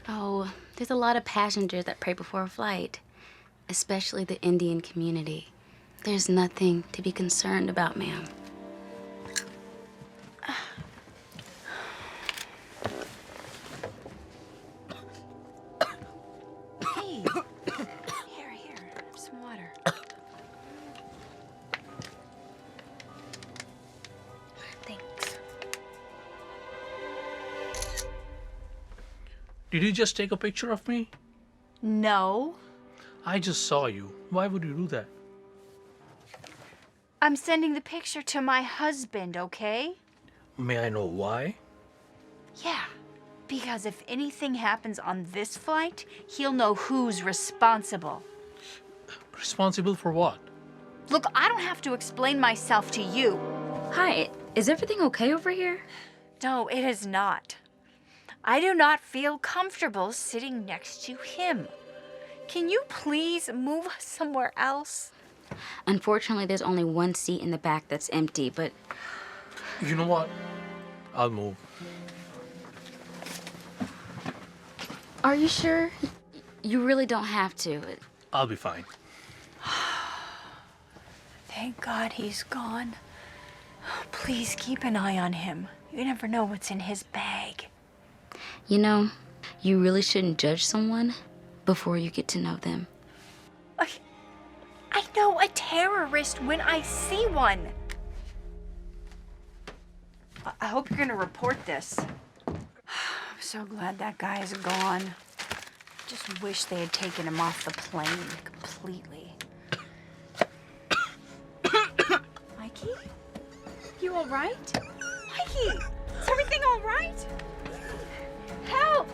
Oh, there's a lot of passengers that pray before a flight, especially the Indian community. There's nothing to be concerned about, ma'am. Hey, here, have some water. Thanks. Did you just take a picture of me? No. I just saw you. Why would you do that? I'm sending the picture to my husband, okay? May I know why? Yeah, because if anything happens on this flight, he'll know who's responsible. Responsible for what? Look, I don't have to explain myself to you. Hi, is everything okay over here? No, it is not. I do not feel comfortable sitting next to him. Can you please move us somewhere else? Unfortunately, there's only one seat in the back that's empty, but... You know what? I'll move. Are you sure? You really don't have to. I'll be fine. Thank God he's gone. Please keep an eye on him. You never know what's in his bag. You know, you really shouldn't judge someone before you get to know them. I know a terrorist when I see one. I hope you're gonna report this. I'm so glad that guy is gone. Just wish they had taken him off the plane completely. Mikey? You all right? Mikey! Is everything all right? Help!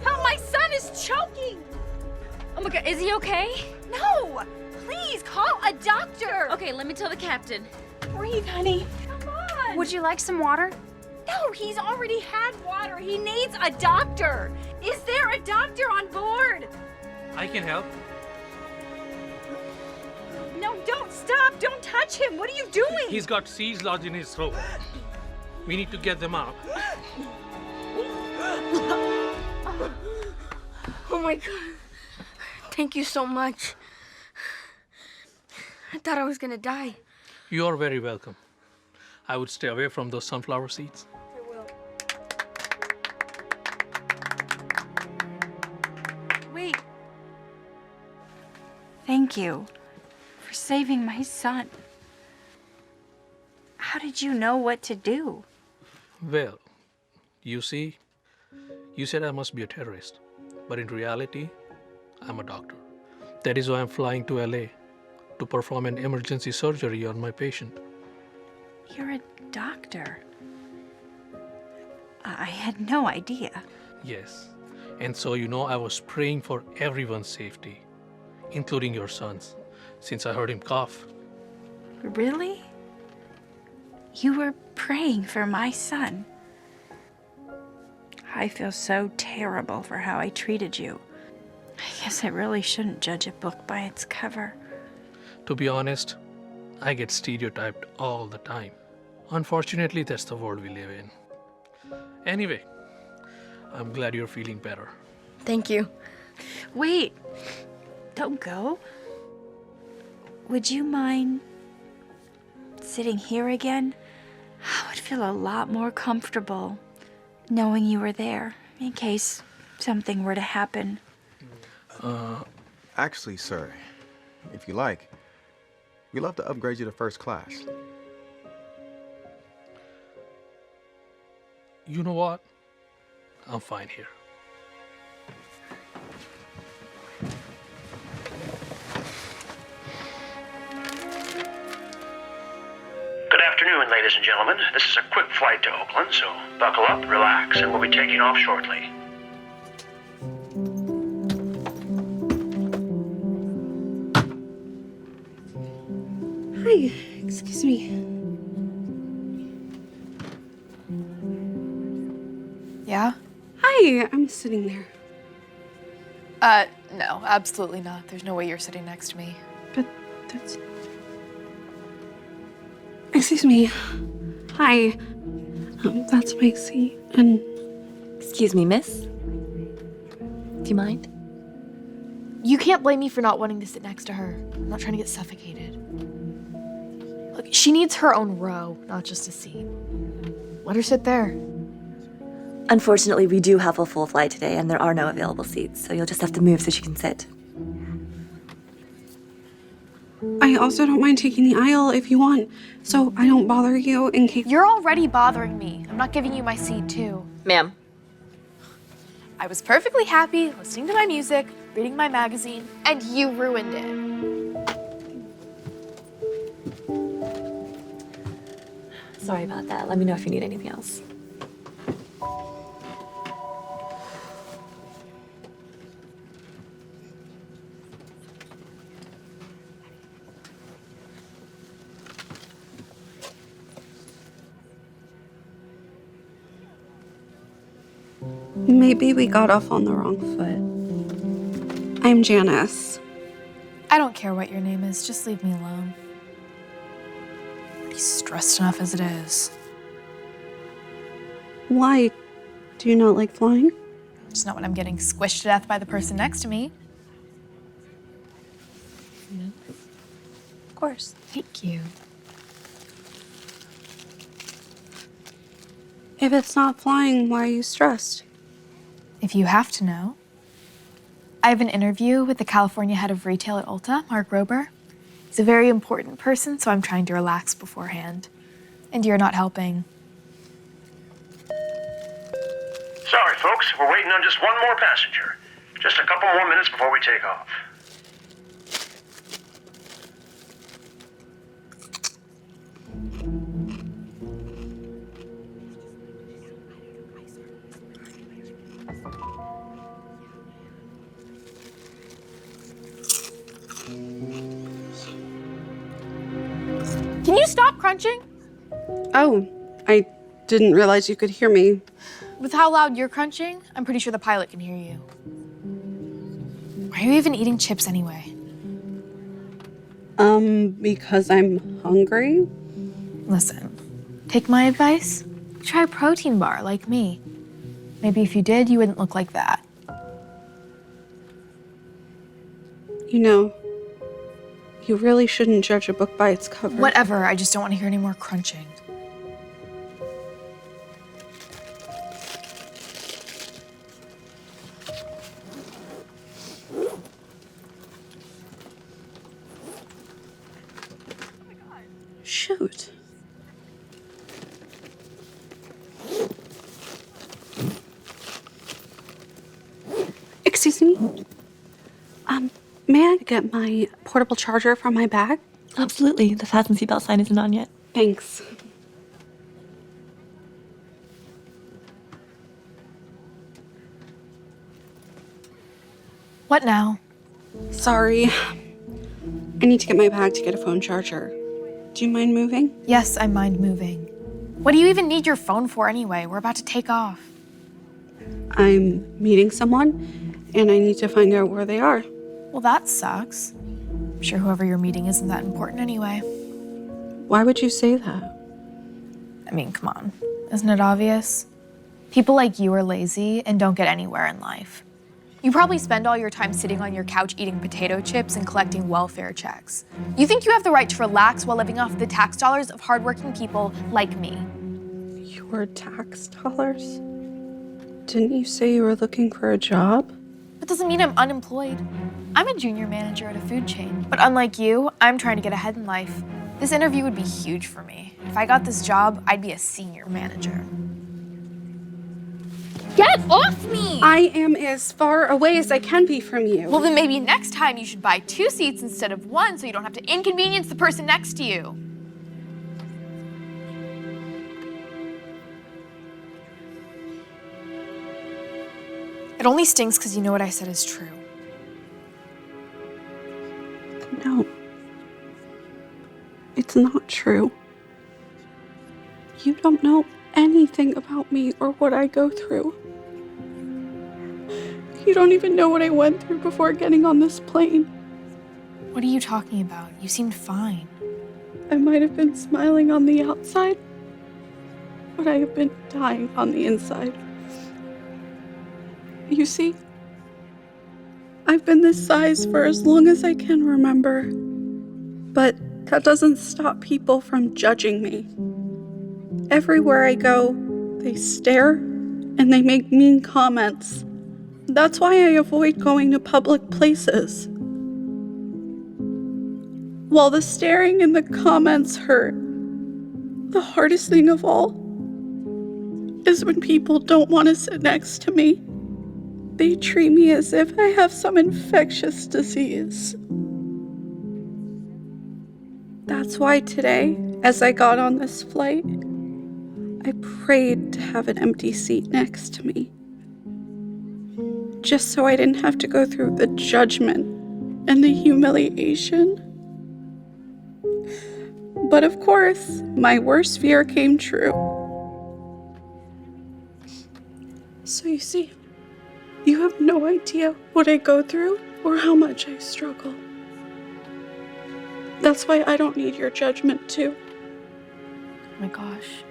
Help! My son is choking! Oh my God, is he okay? No! Please, call a doctor! Okay, let me tell the captain. Breathe, honey. Come on! Would you like some water? No, he's already had water. He needs a doctor. Is there a doctor on board? I can help. No, don't stop. Don't touch him. What are you doing? He's got seeds lodged in his throat. We need to get them out. Oh my God. Thank you so much. I thought I was gonna die. You're very welcome. I would stay away from those sunflower seeds. I will. Wait. Thank you for saving my son. How did you know what to do? Well, you see, You said I must be a terrorist, but in reality, I'm a doctor. That is why I'm flying to LA to perform an emergency surgery on my patient. You're a doctor. I had no idea. Yes, and so I was praying for everyone's safety, including your son's, since I heard him cough. Really? You were praying for my son. I feel so terrible for how I treated you. I guess I really shouldn't judge a book by its cover. To be honest, I get stereotyped all the time. Unfortunately, that's the world we live in. Anyway, I'm glad you're feeling better. Thank you. Wait, don't go. Would you mind sitting here again? I would feel a lot more comfortable knowing you were there in case something were to happen. Actually, sir, if you like, we'd love to upgrade you to first class. You know what? I'm fine here. Good afternoon, ladies and gentlemen. This is a quick flight to Oakland, so buckle up, relax, and we'll be taking off shortly. Hi, excuse me. Yeah? Hi, I'm sitting there. No, absolutely not. There's no way you're sitting next to me. But that's... Excuse me. Hi. That's my seat, and... Excuse me, miss? Do you mind? You can't blame me for not wanting to sit next to her. I'm not trying to get suffocated. Look, she needs her own row, not just a seat. Let her sit there. Unfortunately, we do have a full flight today, and there are no available seats, so you'll just have to move so she can sit. I also don't mind taking the aisle if you want, so I don't bother you in case... You're already bothering me. I'm not giving you my seat, too. Ma'am. I was perfectly happy listening to my music, reading my magazine, and you ruined it. Sorry about that. Let me know if you need anything else. Maybe we got off on the wrong foot. I'm Janice. I don't care what your name is, just leave me alone. I'm already stressed enough as it is. Why? Do you not like flying? It's not when I'm getting squished to death by the person next to me. Of course. Thank you. If it's not flying, why are you stressed? If you have to know, I have an interview with the California head of retail at Ulta, Mark Rober. He's a very important person, so I'm trying to relax beforehand. And you're not helping. Sorry, folks, we're waiting on just one more passenger. Just a couple more minutes before we take off. Can you stop crunching? Oh, I didn't realize you could hear me. With how loud you're crunching, I'm pretty sure the pilot can hear you. Why are you even eating chips anyway? Because I'm hungry? Listen, take my advice. Try a protein bar like me. Maybe if you did, you wouldn't look like that. You know, you really shouldn't judge a book by its cover. Whatever, I just don't want to hear any more crunching. Shoot. Excuse me? May I get my portable charger from my bag? Absolutely. The fasten seatbelt sign isn't on yet. Thanks. What now? Sorry. I need to get my bag to get a phone charger. Do you mind moving? Yes, I mind moving. What do you even need your phone for anyway? We're about to take off. I'm meeting someone, and I need to find out where they are. Well, that sucks. I'm sure whoever you're meeting isn't that important anyway. Why would you say that? I mean, come on. Isn't it obvious? People like you are lazy and don't get anywhere in life. You probably spend all your time sitting on your couch eating potato chips and collecting welfare checks. You think you have the right to relax while living off the tax dollars of hardworking people like me. Your tax dollars? Didn't you say you were looking for a job? That doesn't mean I'm unemployed. I'm a junior manager at a food chain. But unlike you, I'm trying to get ahead in life. This interview would be huge for me. If I got this job, I'd be a senior manager. Get off me! I am as far away as I can be from you. Well, then maybe next time you should buy 2 seats instead of 1 so you don't have to inconvenience the person next to you. It only stings because you know what I said is true. No. It's not true. You don't know anything about me or what I go through. You don't even know what I went through before getting on this plane. What are you talking about? You seemed fine. I might have been smiling on the outside, but I have been dying on the inside. You see, I've been this size for as long as I can remember, but that doesn't stop people from judging me. Everywhere I go, they stare and they make mean comments. That's why I avoid going to public places. While the staring and the comments hurt, the hardest thing of all is when people don't want to sit next to me. They treat me as if I have some infectious disease. That's why today, as I got on this flight, I prayed to have an empty seat next to me. Just so I didn't have to go through the judgment and the humiliation. But of course, my worst fear came true. So you see, you have no idea what I go through or how much I struggle. That's why I don't need your judgment too. Oh my gosh.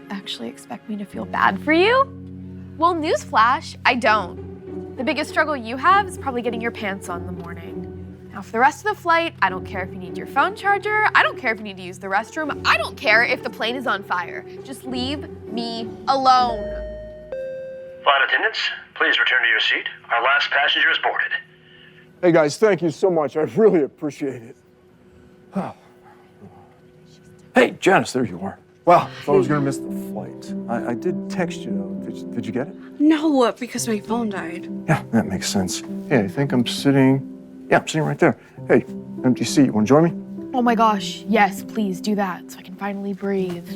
Actually expect me to feel bad for you? Well, newsflash, I don't. The biggest struggle you have is probably getting your pants on in the morning. Now, for the rest of the flight, I don't care if you need your phone charger. I don't care if you need to use the restroom. I don't care if the plane is on fire. Just leave me alone. Flight attendants, please return to your seat. Our last passenger is boarded. Hey guys, thank you so much. I really appreciate it. Hey, Janice, there you are. Wow, I thought I was gonna miss the flight. I did text you though. Did you get it? No, because my phone died. Yeah, that makes sense. Hey, I think I'm sitting right there. Hey, empty seat. You wanna join me? Oh my gosh, yes, please do that so I can finally breathe.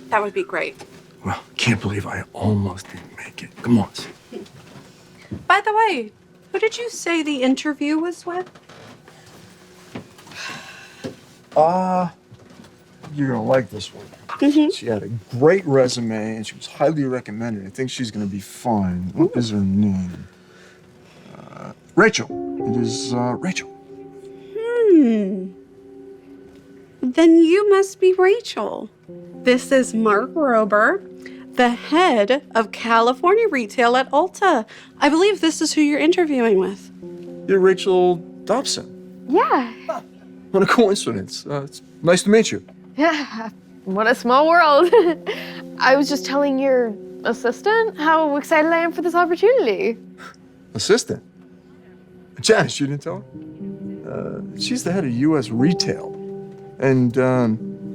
That would be great. Well, can't believe I almost didn't make it. Come on. By the way, who did you say the interview was with? You're gonna like this one. She had a great resume and she was highly recommended. I think she's gonna be fine. What is her name? Rachel. It is Rachel. Then you must be Rachel. This is Mark Rober, the head of California retail at Ulta. I believe this is who you're interviewing with. You're Rachel Dobson. Yeah. What a coincidence. It's nice to meet you. Yeah, what a small world. I was just telling your assistant how excited I am for this opportunity. Assistant? Janice, you didn't tell her? She's the head of U.S. retail. And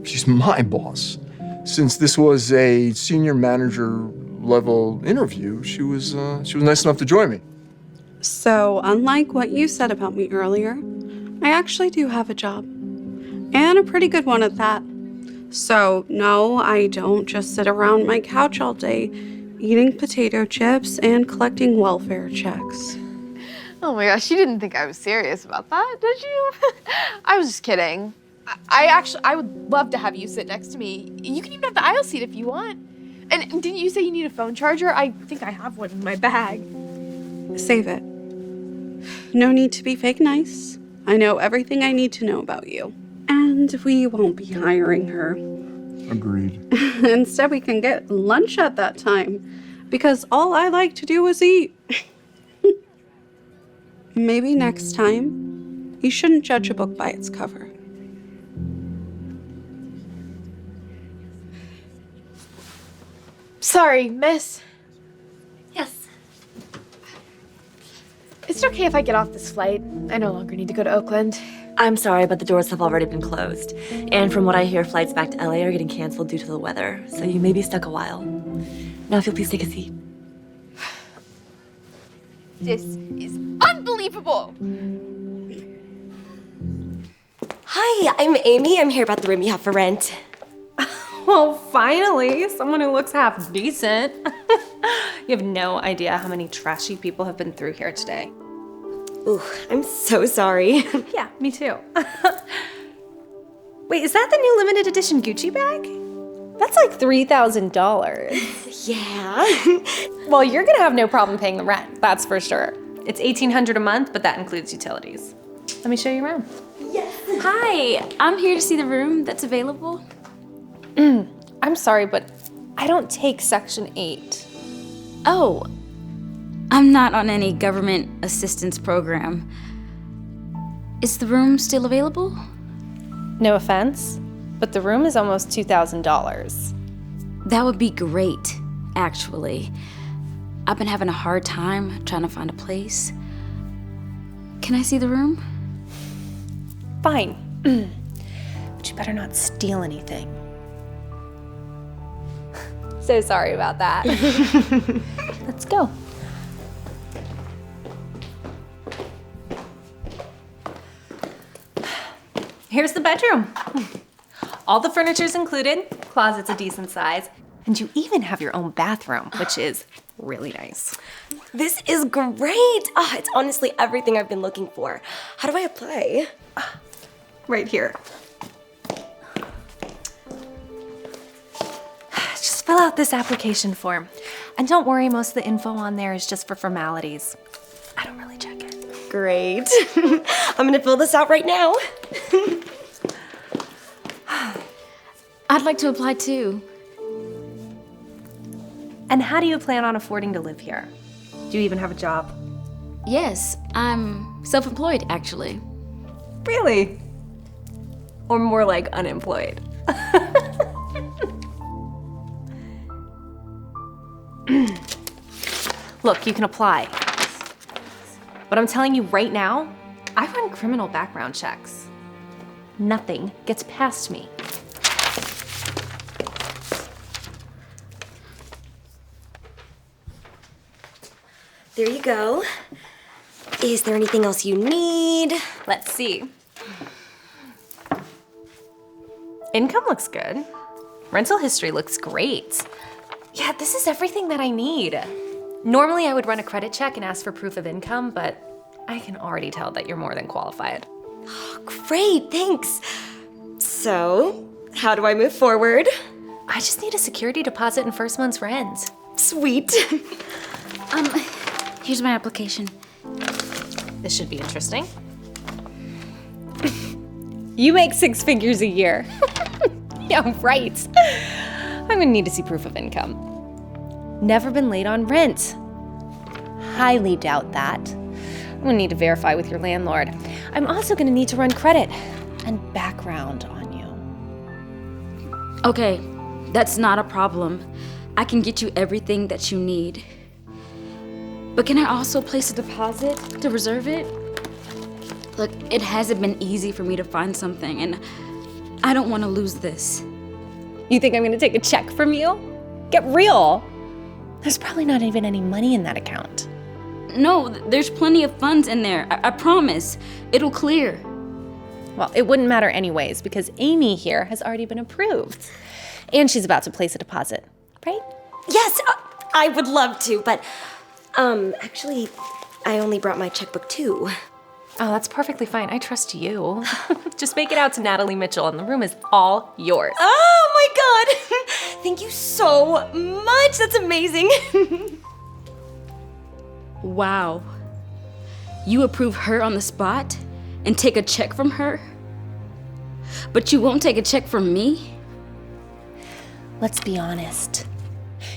she's my boss. Since this was a senior manager level interview, she was nice enough to join me. So, unlike what you said about me earlier, I actually do have a job. And a pretty good one at that. So, no, I don't just sit around my couch all day eating potato chips and collecting welfare checks. Oh my gosh, you didn't think I was serious about that, did you? I was just kidding. I would love to have you sit next to me. You can even have the aisle seat if you want. And didn't you say you need a phone charger? I think I have one in my bag. Save it. No need to be fake nice. I know everything I need to know about you. And we won't be hiring her. Agreed. Instead, we can get lunch at that time. Because all I like to do is eat. Maybe next time, you shouldn't judge a book by its cover. Sorry, miss. Yes. Is it okay if I get off this flight? I no longer need to go to Oakland. I'm sorry, but the doors have already been closed. And from what I hear, flights back to LA are getting canceled due to the weather, so you may be stuck a while. Now, if you'll please take a seat. This is unbelievable! Hi, I'm Amy. I'm here about the room you have for rent. Well, finally, someone who looks half decent. You have no idea how many trashy people have been through here today. Ooh, I'm so sorry. Yeah, me too. Wait, is that the new limited edition Gucci bag? That's like $3,000. Yeah. Well, you're gonna have no problem paying the rent, that's for sure. It's $1,800 a month, but that includes utilities. Let me show you around. Yes. Hi, I'm here to see the room that's available. I'm sorry, but I don't take Section 8. Oh, I'm not on any government assistance program. Is the room still available? No offense, but the room is almost $2,000. That would be great, actually. I've been having a hard time trying to find a place. Can I see the room? Fine. But you better not steal anything. So sorry about that. Let's go. Here's the bedroom. All the furniture's included, closet's a decent size, and you even have your own bathroom, which is really nice. This is great. Oh, it's honestly everything I've been looking for. How do I apply? Right here. Just fill out this application form. And don't worry, most of the info on there is just for formalities. I don't really check it. Great. I'm gonna fill this out right now. I'd like to apply too. And how do you plan on affording to live here? Do you even have a job? Yes, I'm self-employed, actually. Really? Or more like unemployed? Look, you can apply. But I'm telling you right now, I run criminal background checks. Nothing gets past me. There you go. Is there anything else you need? Let's see. Income looks good. Rental history looks great. Yeah, this is everything that I need. Normally I would run a credit check and ask for proof of income, but I can already tell that you're more than qualified. Oh, great, thanks. So, how do I move forward? I just need a security deposit and first month's rent. Sweet. Here's my application. This should be interesting. You make 6 figures a year. Yeah, right. I'm gonna need to see proof of income. Never been late on rent. Highly doubt that. I'm gonna need to verify with your landlord. I'm also gonna need to run credit and background on you. Okay, that's not a problem. I can get you everything that you need. But can I also place a deposit to reserve it? Look, it hasn't been easy for me to find something, and I don't want to lose this. You think I'm gonna take a check from you? Get real. There's probably not even any money in that account. No, there's plenty of funds in there. I promise. It'll clear. Well, it wouldn't matter anyways because Amy here has already been approved. And she's about to place a deposit, right? Yes, I would love to, but actually, I only brought my checkbook too. Oh, that's perfectly fine. I trust you. Just make it out to Natalie Mitchell and the room is all yours. Oh my god! Thank you so much. That's amazing. Wow. You approve her on the spot and take a check from her? But you won't take a check from me? Let's be honest.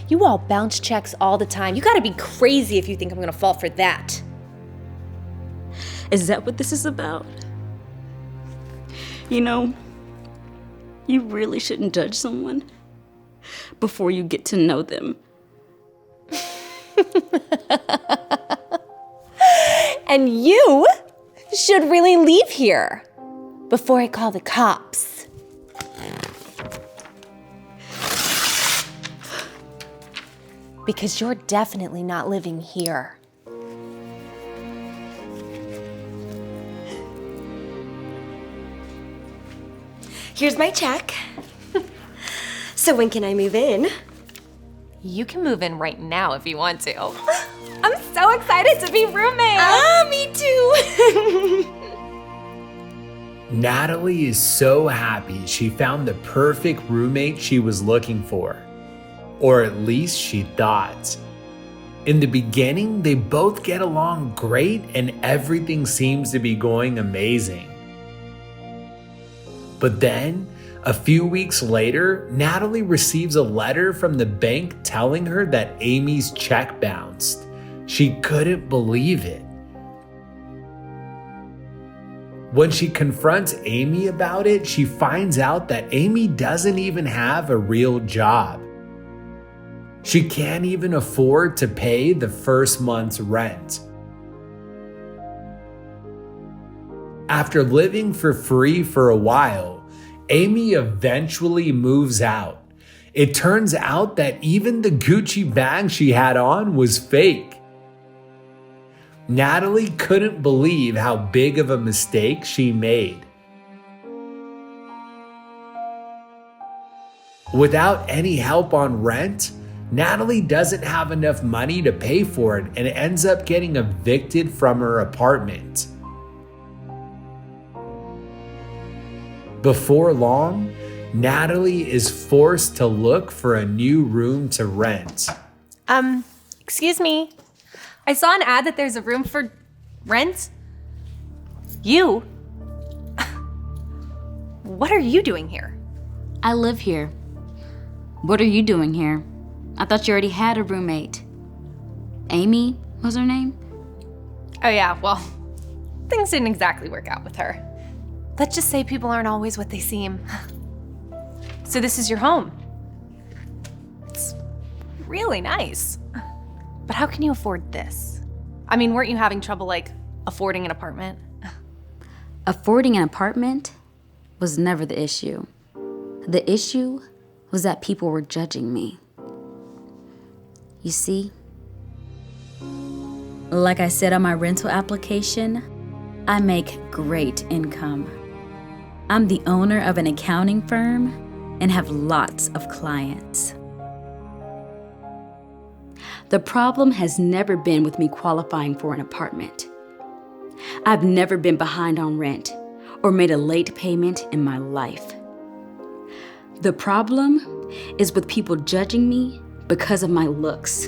You all bounce checks all the time. You gotta be crazy if you think I'm gonna fall for that. Is that what this is about? You know, you really shouldn't judge someone before you get to know them. And you should really leave here before I call the cops. Because you're definitely not living here. Here's my check. So when can I move in? You can move in right now if you want to. I'm so excited to be roommates. Ah, me too. Natalie is so happy she found the perfect roommate she was looking for. Or at least she thought. In the beginning, they both get along great and everything seems to be going amazing. But then, a few weeks later, Natalie receives a letter from the bank telling her that Amy's check bounced. She couldn't believe it. When she confronts Amy about it, she finds out that Amy doesn't even have a real job. She can't even afford to pay the first month's rent. After living for free for a while, Amy eventually moves out. It turns out that even the Gucci bag she had on was fake. Natalie couldn't believe how big of a mistake she made. Without any help on rent, Natalie doesn't have enough money to pay for it and ends up getting evicted from her apartment. Before long, Natalie is forced to look for a new room to rent. Excuse me. I saw an ad that there's a room for rent. You? What are you doing here? I live here. What are you doing here? I thought you already had a roommate. Amy was her name? Oh yeah, well, things didn't exactly work out with her. Let's just say people aren't always what they seem. So this is your home. It's really nice. But how can you afford this? I mean, weren't you having trouble, like, affording an apartment? Affording an apartment was never the issue. The issue was that people were judging me. You see, like I said on my rental application, I make great income. I'm the owner of an accounting firm and have lots of clients. The problem has never been with me qualifying for an apartment. I've never been behind on rent or made a late payment in my life. The problem is with people judging me because of my looks.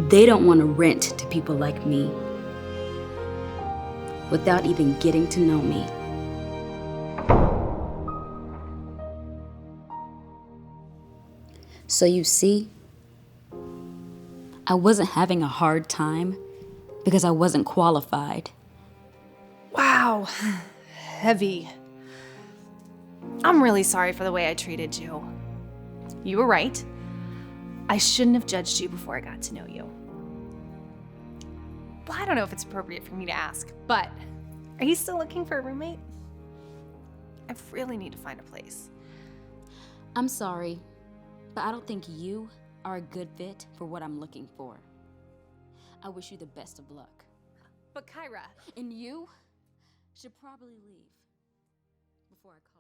They don't want to rent to people like me without even getting to know me. So you see, I wasn't having a hard time because I wasn't qualified. Wow, heavy. I'm really sorry for the way I treated you. You were right. I shouldn't have judged you before I got to know you. Well, I don't know if it's appropriate for me to ask, but are you still looking for a roommate? I really need to find a place. I'm sorry, But I don't think you are a good fit for what I'm looking for. I wish you the best of luck. But Kyra. And you should probably leave before I call.